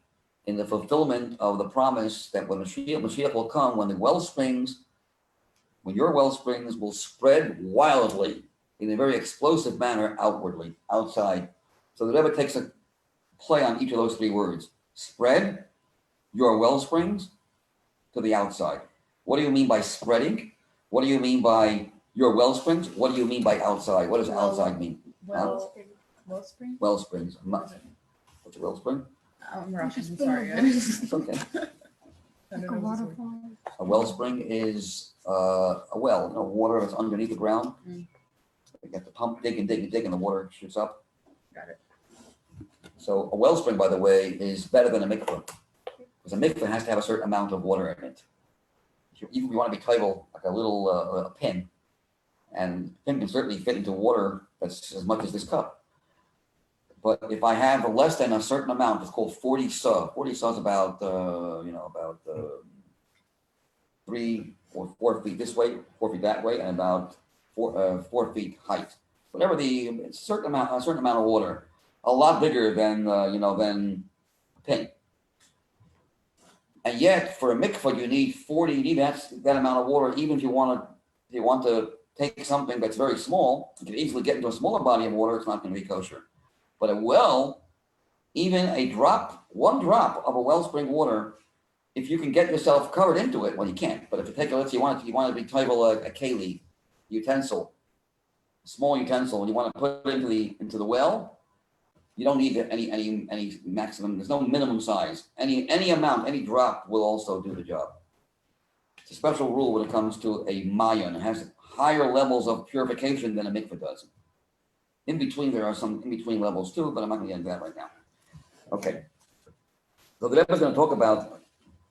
in the fulfillment of the promise that when Mashiach will come, when your wellsprings will spread wildly in a very explosive manner outwardly, outside. So the Rebbe takes a play on each of those three words. Spread your wellsprings to the outside. What do you mean by spreading? What do you mean by your wellsprings? What do you mean by outside? What does outside mean? Wellspring. Wellsprings. What's a wellspring? I'm Russian, Just sorry. put it It's okay. I don't Like a know this word. waterfall. A wellspring is a well, water that's underneath the ground. Mm. You get the pump, dig and dig and dig, and the water shoots up. Got it. So a wellspring, by the way, is better than a mikveh. Because a mikveh has to have a certain amount of water in it. Even if you want to be table like a little a pin, and a pin can certainly fit into water that's as much as this cup. But if I have less than a certain amount, it's called 40 sa. 40 sa is about 3 or 4 feet this way, 4 feet that way, and about 4 feet height. Whatever a certain amount of water, a lot bigger than than a pin. And yet, for a mikvah, you need that amount of water. Even if you want to take something that's very small, you can easily get into a smaller body of water. It's not going to be kosher. But a well, even one drop of a wellspring water, if you can get yourself covered into it, well, you can't. But if you take you want to be table a keli utensil, a small utensil, and you want to put it into the well, you don't need any maximum. There's no minimum size. Any amount, any drop will also do the job. It's a special rule when it comes to a mayon. It has higher levels of purification than a mikveh does. In between, there are some in-between levels too, but I'm not going to get into that right now. Okay. So the Rebbe is going to talk about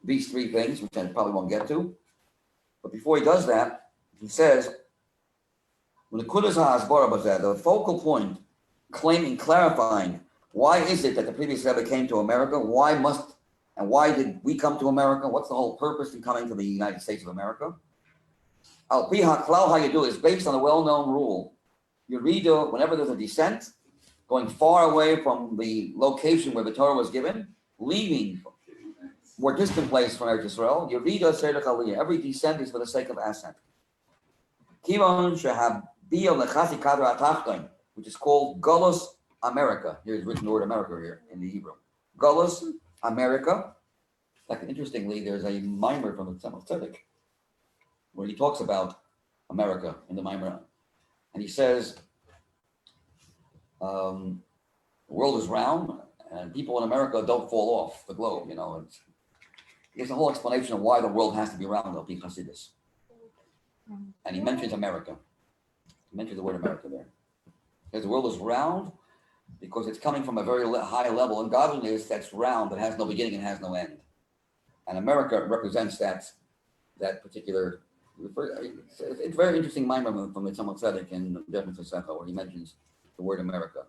these three things, which I probably won't get to. But before he does that, he says, when the focal point, clarifying, why is it that the previous Rebbe came to America? Why did we come to America? What's the whole purpose in coming to the United States of America? How you do it is based on a well-known rule. You read whenever there's a descent, going far away from the location where the Torah was given, leaving more distant place from Eretz Yisrael, you read Seder Aliyah. Every descent is for the sake of ascent. Which is called Golus America. Here's written the word America here in the Hebrew. Golus America. Like interestingly, there's a mimer from the Tzemach Tzedek where he talks about America in the mimer. And he says, the world is round and people in America don't fall off the globe. There's a whole explanation of why the world has to be round, though, because Hasidus. And he mentions America. He mentions the word America there. Because the world is round because it's coming from a very high level in godliness that's round, that has no beginning and has no end. And America represents that particular. It's very interesting mind from the Tzemach Tzedek in Judgment Sefer where he mentions the word America.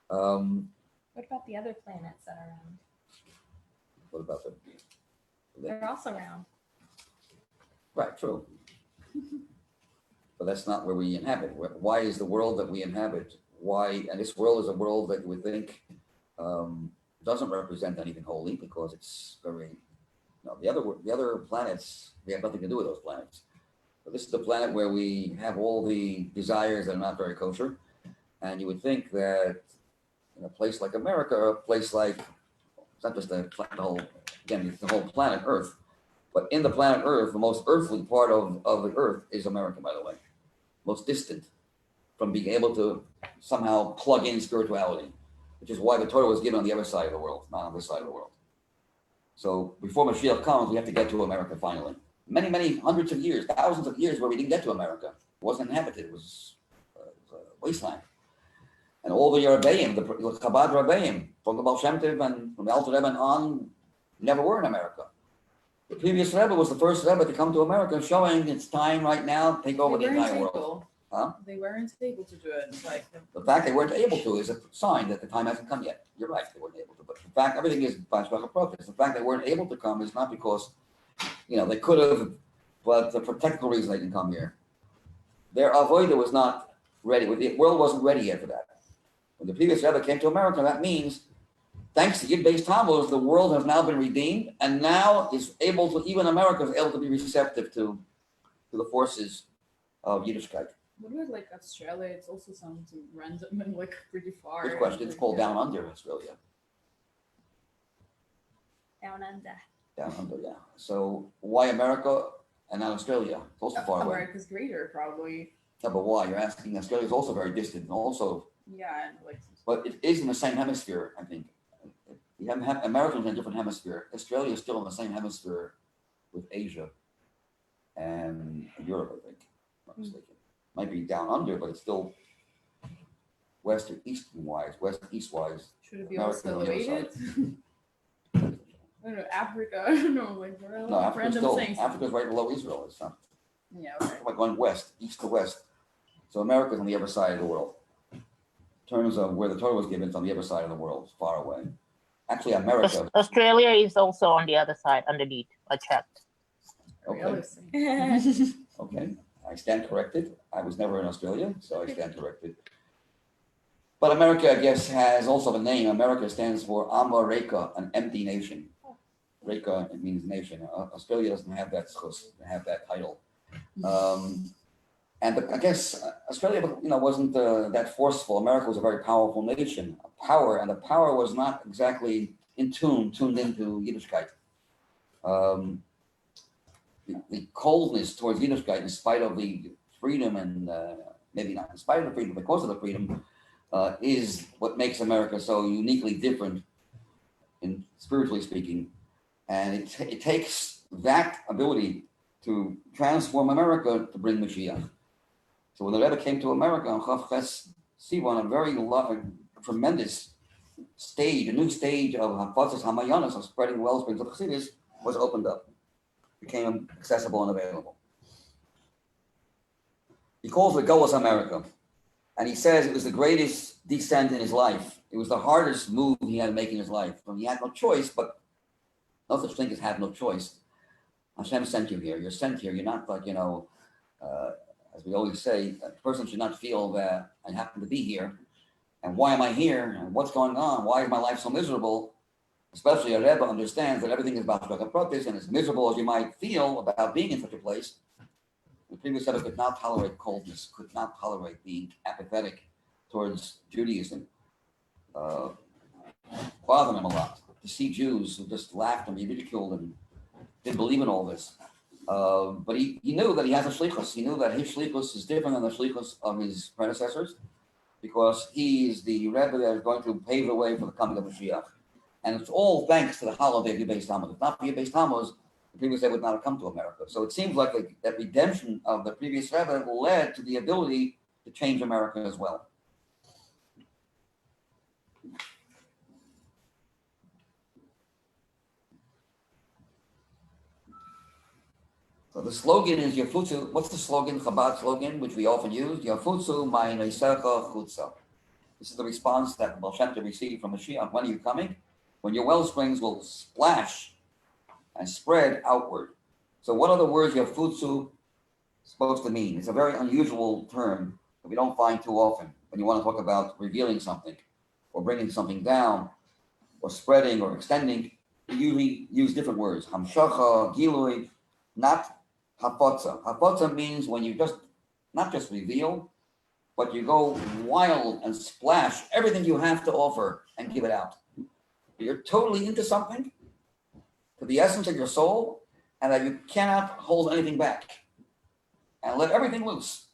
What about the other planets that are around? What about them? They're also round. Right, true. But that's not where we inhabit. Why is the world that we inhabit? Why? And this world is a world that you would think doesn't represent anything holy because it's very. No, the other planets, we have nothing to do with those planets. But this is the planet where we have all the desires that are not very kosher. And you would think that in a place like America, or a place like, it's not just the whole planet Earth, But in the planet Earth, the most earthly part of the Earth is America, by the way. Most distant from being able to somehow plug in spirituality, which is why the Torah was given on the other side of the world, not on this side of the world. So before Mashiach comes, we have to get to America finally. Many, many hundreds of years, thousands of years where we didn't get to America. It wasn't inhabited. It was a wasteland. And all the Rebbeim, the Chabad Rebbeim, from the Baal Shem Tov and from the Alter Rebbe on, never were in America. The previous Rebbe was the first Rebbe to come to America, showing it's time right now to take over the entire world. Huh? They weren't able to do it. It's like The fact they weren't able to is a sign that the time hasn't come yet. You're right, they weren't able to. But in fact, everything is by Shvacha Prophets. The fact they weren't able to come is not because, they could have, but for technical reasons they didn't come here. Their avodah was not ready. The world wasn't ready yet for that. When the previous Rebbe came to America, that means, thanks to Yid-based Tammuz, the world has now been redeemed, and now is able to, even America is able to be receptive to the forces of Yiddishkeit. what about like Australia? It's also sounds random and like pretty far. Good question. It's called Down Under, Australia. Down under. Down under, yeah. So why America and not Australia? It's also far away. America's greater, probably. Yeah, but why? You're asking. Australia is also very distant, and also, Yeah, and like. but it is in the same hemisphere, I think. You have Americans in a different hemisphere. Australia is still in the same hemisphere with Asia and Europe, I think. If I'm not mistaken. Might be down under, but it's still west or eastern wise, east wise. Should it be America also on the other elevated? side. I don't know, Africa. I don't know, like we're all No, Africa's random still things. Africa's right below Israel. It's not Yeah, okay. like going west, east to west. So America's on the other side of the world. In terms of where the Torah was given, it's on the other side of the world, far away. Actually, America. Australia is also on the other side, underneath. I checked. Okay. Realistic. Okay, I stand corrected. I was never in Australia, so I stand corrected. But America, I guess, has also a name. America stands for Amma Reka, an empty nation. Reka, it means nation. Australia doesn't have that title. I guess Australia, wasn't that forceful. America was a very powerful nation, and the power was not exactly tuned into Yiddishkeit. The coldness towards Yiddishkeit, in spite of the freedom, and maybe not in spite of the freedom, because of the freedom, is what makes America so uniquely different, in spiritually speaking. And it takes that ability to transform America to bring Mashiach. So when the Rebbe came to America on Chav Ches Sivan, a tremendous stage, a new stage of Hafatzas Hamayanas, of spreading the wellsprings of Chassidus, was opened up, became accessible and available. He calls it Golos America, and he says it was the greatest descent in his life. It was the hardest move he had to make in his life. So he had no choice, but no such thing as have no choice. Hashem sent you here. You're sent here. You're not like, as we always say, a person should not feel that I happen to be here. And why am I here? And what's going on? Why is my life so miserable? Especially a Rebbe understands that everything is about Shvacha Protis, and as miserable as you might feel about being in such a place, the previous Rebbe could not tolerate coldness, could not tolerate being apathetic towards Judaism. Bothered him a lot to see Jews who just laughed and ridiculed and didn't believe in all this. But he knew that he has a shlichus. He knew that his shlichus is different than the shlichus of his predecessors, because he is the Rebbe that is going to pave the way for the coming of Mashiach. And it's all thanks to the holiday of Yid-Beis Tammuz. If not for Yid-Beis Tammuz, the previous Rebbe would not have come to America. So it seems like that redemption of the previous Rebbe led to the ability to change America as well. So the slogan is Yafutsu. What's the slogan, Chabad slogan, which we often use? Yafutsu ma'ineisecha chutza. This is the response that Baal Shem Tov received from Mashiach. When are you coming? When your wellsprings will splash and spread outward. So what are the words Yafutsu supposed to mean? It's a very unusual term that we don't find too often when you want to talk about revealing something or bringing something down or spreading or extending. You usually use different words. Hamshacha, Gilui, not Hafotza. Hafotza means when you not just reveal, but you go wild and splash everything you have to offer and give it out. You're totally into something, to the essence of your soul, and that you cannot hold anything back and let everything loose.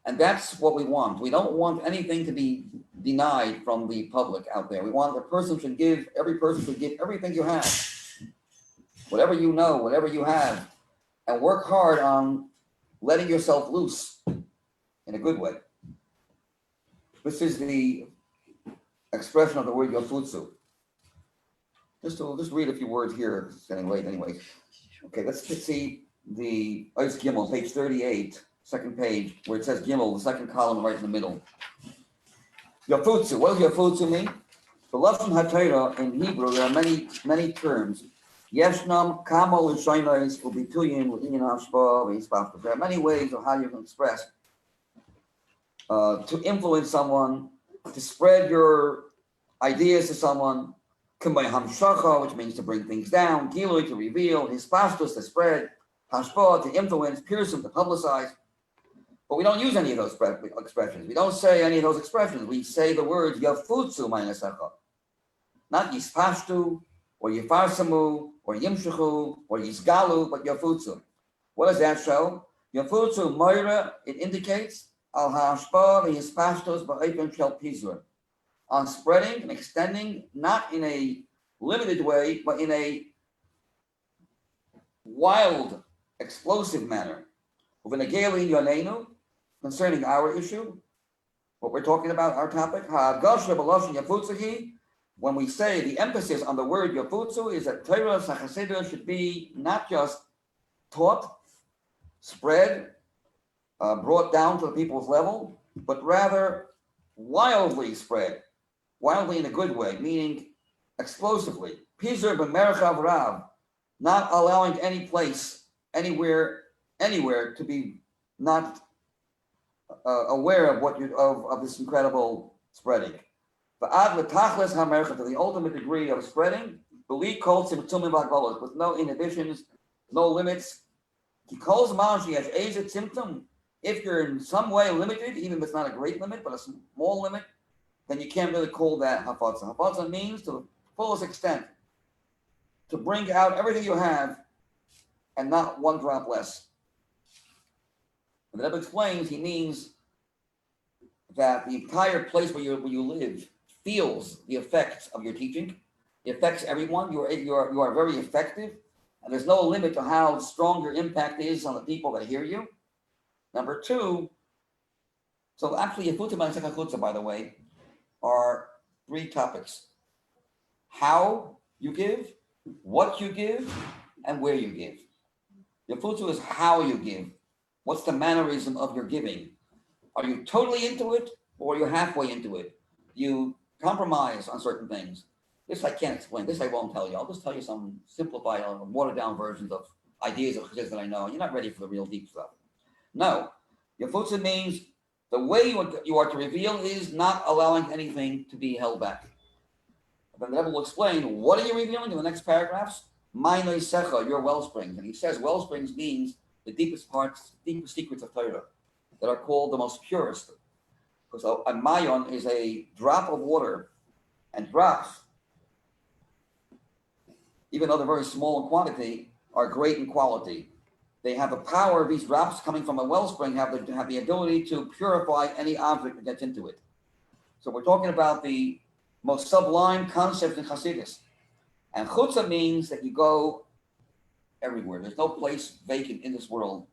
And that's what we want. We don't want anything to be denied from the public out there. We want every person should give everything you have, whatever you know, whatever you have, and work hard on letting yourself loose in a good way. This is the expression of the word yofutsu. Just read a few words here. It's getting late anyway. Okay, let's see the Ois Gimel, page 38, second page, where it says Gimel, the second column right in the middle. Yofutsu, what does yofutsu mean? The Lashon HaTorah in Hebrew, there are many terms. Yeshnam kamo l'shonos u'bituyim u'inyan hashpa v'yispafta. There are many ways of how you can express to influence someone, to spread your ideas to someone. Kamay hamshacha, which means to bring things down. Gilui, to reveal. Hispastos, to spread. Hashpa, to influence. Pearson, to publicize. But we don't use any of those expressions. We don't say any of those expressions. We say the words yafutsu ma'asecha, not yispashtu or yifarsamu or yimshachu or yisgalu, but yafutsu. What does that show? Yafutsu moira, it indicates al hashpa v'yispashtos ba'ayfen shel pizur, on spreading and extending, not in a limited way, but in a wild, explosive manner. Concerning our issue, what we're talking about, our topic, when we say the emphasis on the word yafutsu is that Torah Chassidus should be not just taught, spread, brought down to the people's level, but rather wildly spread, wildly in a good way, meaning explosively. Pizur b'merchav rav, not allowing any place, anywhere to be not aware of what of this incredible spreading. V'ad l'tachlis hamerchav, to the ultimate degree of spreading, b'li kol tzimtzumim v'agbolos, with no inhibitions, no limits. Ki kol zman sheyesh eizeh tzimtzum, if you're in some way limited, even if it's not a great limit, but a small limit, then you can't really call that hafatza. Hafatza means to the fullest extent, to bring out everything you have and not one drop less. And the Rebbe explains, he means that the entire place where you live feels the effects of your teaching. It affects everyone. You are very effective, and there's no limit to how strong your impact is on the people that hear you. Number two, so actually, Yafutsu Ma'aseh, by the way, are three topics: how you give, what you give, and where you give. Yafutsu is how you give. What's the mannerism of your giving? Are you totally into it, or are you halfway into it? You compromise on certain things. This I can't explain. This I won't tell you. I'll just tell you some simplified, watered down versions of ideas of chassidus that I know. You're not ready for the real deep stuff. No. Yafutsu means the way you are to reveal is not allowing anything to be held back. Then the Rebbe will explain, what are you revealing in the next paragraphs? Ma'anei secha, your wellsprings. And he says wellsprings means the deepest parts, deepest secrets of Torah that are called the most purest. Because a mayon is a drop of water, and drops, even though they're very small in quantity, are great in quality. They have the power, these drops coming from a wellspring have the ability to purify any object that gets into it. So we're talking about the most sublime concept in Chassidus. And chutza means that you go everywhere. There's no place vacant in this world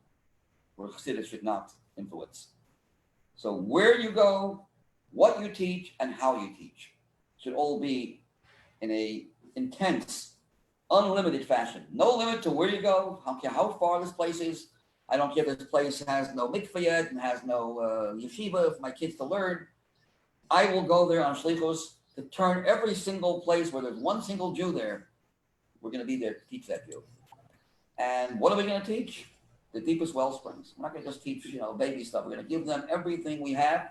where Chassidus should not influence. So where you go, what you teach, and how you teach should all be in a intense, unlimited fashion. No limit to where you go. I don't care how far this place is. I don't care if this place has no mikveh yet and has no yeshiva for my kids to learn. I will go there on Sichos to turn every single place where there's one single Jew there. We're going to be there to teach that Jew. And what are we going to teach? The deepest wellsprings. We're not going to just teach, baby stuff. We're going to give them everything we have.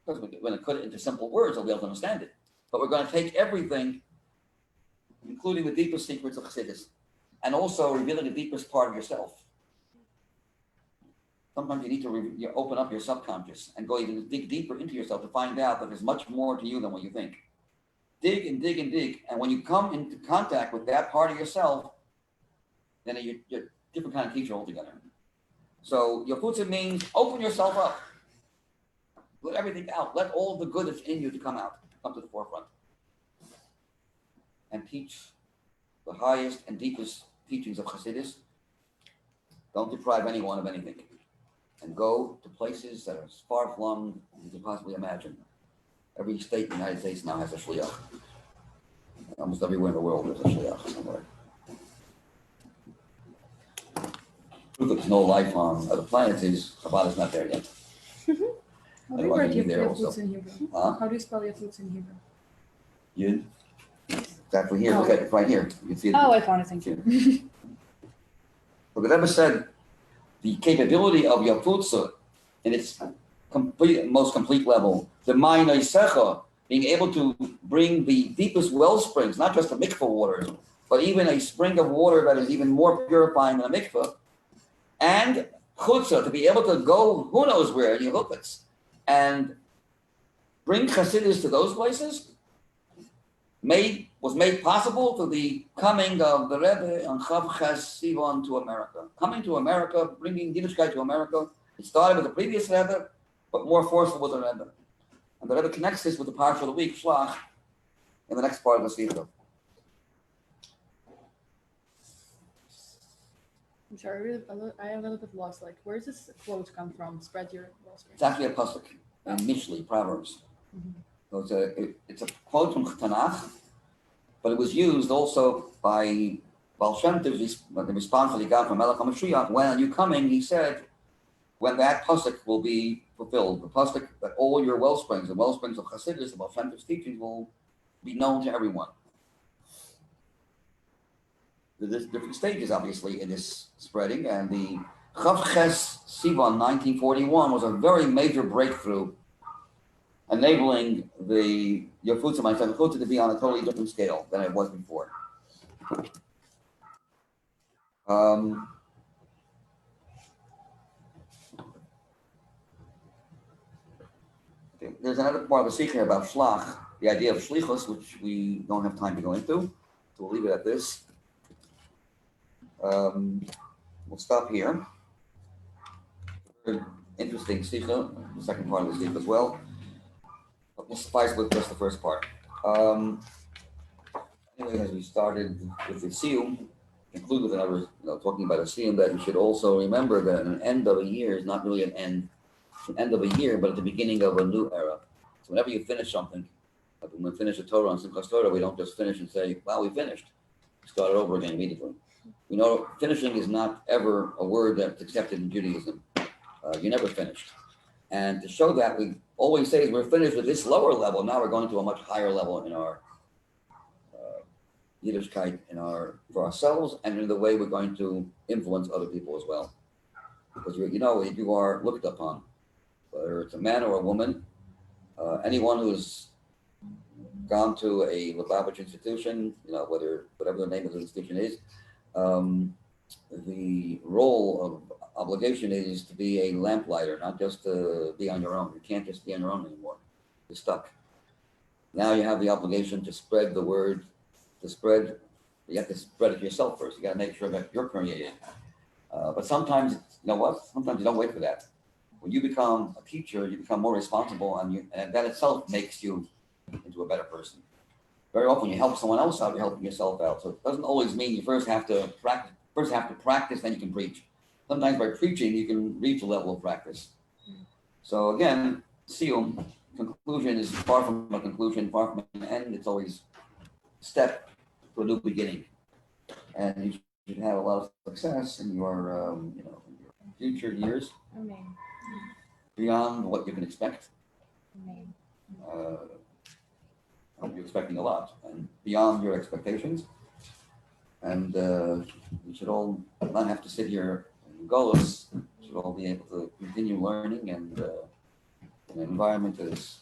Because we're going to put it into simple words, they'll be able to understand it. But we're going to take everything, including the deepest secrets of Chassidus, and also revealing the deepest part of yourself. Sometimes you need to open up your subconscious and go even dig deeper into yourself to find out that there's much more to you than what you think. Dig and dig and dig. And when you come into contact with that part of yourself, then you're a different kind of teacher altogether. So your futza means open yourself up. Let everything out. Let all the good that's in you to come out, come to the forefront. And teach the highest and deepest teachings of Hasidus. Don't deprive anyone of anything. And go to places that are as far-flung as you can possibly imagine. Every state in the United States now has a shliach. Almost everywhere in the world there's a shliach somewhere. Proof that there's no life on other planets is Chabad is not there yet. How do you Otherwise write you'd be there Yafutz also. in Hebrew? Huh? How do you spell Yafutz in Hebrew? Yud. Exactly here. Look at it right here. You can see it. Oh, I found it. Thank you. But the Rebbe said the capability of Yafutza in its most complete level, the Ma'inai Secha, being able to bring the deepest well springs, not just the mikveh waters, but even a spring of water that is even more purifying than a mikveh, and Chutzah, to be able to go who knows where in Yehupitz, and bring Chassidus to those places, was made possible through the coming of the Rebbe on Chav Ches Sivan to America. Coming to America, bringing Yiddishkeit to America. It started with the previous Rebbe, but more forceful with the Rebbe. And the Rebbe connects this with the Parsha of the week, Shlach, in the next part of the Sichos. I'm sorry, I am a little bit lost. Like, where does this quote come from? Spread your wellspring. It's actually a pasuk in Mishli, Proverbs. Mhm. So it's a quote from Tanakh, but it was used also by Baal Shem Tov, the response that he got from Melech HaMashiach. When are you coming? He said, when that pasuk will be fulfilled, the pasuk that all your wellsprings, the wellsprings of Chassidus, the Baal Shem Tov's teachings will be known to everyone. There's different stages, obviously, in this spreading, and the Chav Ches Sivan 1941 was a very major breakthrough, enabling the Yafutza, my son, to be on a totally different scale than it was before. There's another part of the secret about Shlach, the idea of Sichos, which we don't have time to go into, so we'll leave it at this. We'll stop here. Very interesting Sicha, the second part of the Sicha as well. But we'll suffice with just the first part. Anyway, as we started with the Siyum, conclude with another, talking about a Siyum, that you should also remember that an end of a year is not really an end of a year, but at the beginning of a new era. So whenever you finish something, like when we finish a Torah on Simchas Torah, we don't just finish and say, wow, we finished. We start it over again immediately. We know finishing is not ever a word that's accepted in Judaism. You're never finished. And to show that, we always say we're finished with this lower level. Now we're going to a much higher level in our Yiddishkeit, for ourselves, and in the way we're going to influence other people as well. Because you are looked upon, whether it's a man or a woman. Anyone who's gone to a Lubavitch institution, whatever the name of the institution is, the role of obligation is to be a lamplighter, not just to be on your own. You can't just be on your own anymore. You're stuck. Now you have the obligation to spread the word, you have to spread it yourself first. You got to make sure that you're permeated. But sometimes, sometimes you don't wait for that. When you become a teacher, you become more responsible, and that itself makes you into a better person. Very often, you help someone else out, you're helping yourself out. So it doesn't always mean you first have to practice, then you can preach. Sometimes by preaching, you can reach a level of practice. So again, Siyum, conclusion is far from a conclusion, far from an end. It's always a step to a new beginning. And you should have a lot of success in your, future years. Amen. Beyond what you can expect. Amen. You're expecting a lot, and beyond your expectations. And we should all not have to sit here in Golos. We should all be able to continue learning, and in an environment that is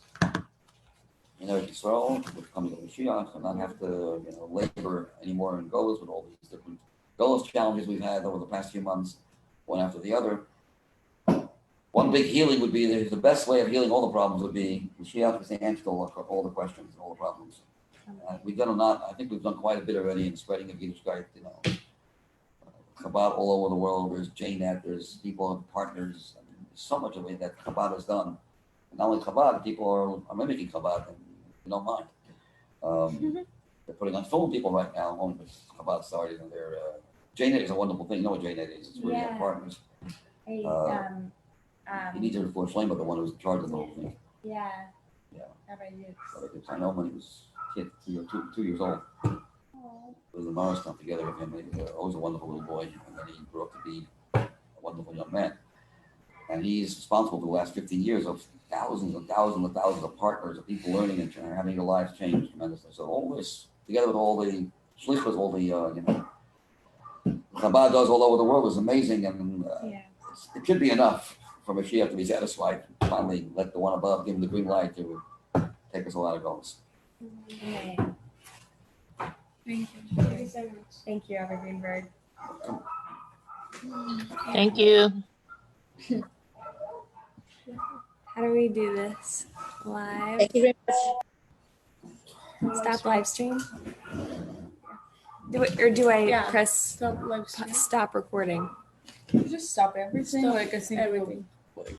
Israel, with coming to Mashiach, and not have to labor anymore in Golos with all these different Golos challenges we've had over the past few months, one after the other. One big healing would be the best way of healing all the problems would be Mashiach is the answer to all the questions and all the problems. I think we've done quite a bit already in spreading of Yiddishkeit, Chabad all over the world. There's JNet, there's people, partners. I mean, there's so much of it that Chabad has done. And not only Chabad, people are mimicking Chabad and they don't mind. They're putting on film people right now, home with Chabad started, and they're JNet is a wonderful thing. You know what JNet is? It's where you have Yeah. partners. I, You need to report Flame, but the one who's in charge of the whole thing. yeah. Yeah. Rabbi Yitz. I know when he was a kid, 2 years old. Oh, With the Mars come together with him. He was always a wonderful little boy, and then he grew up to be a wonderful young man. And he's responsible for the last 15 years of thousands and thousands and thousands of partners, of people learning and having their lives change tremendously. So all this, together with all the Sichos, all the Chabad does all over the world is amazing, and yeah. it should be enough for Mashiach to be satisfied. Finally, let the one above give him the green light to take us all out of goals. Amen. Thank you. Thank you so much. Thank you, Rabbi Greenberg. Thank you. How do we do this? Live? Thank you very much. Stop live stream? Do I Yeah. press Stop live stream. stop recording? You just stop everything. Stop like I think everything.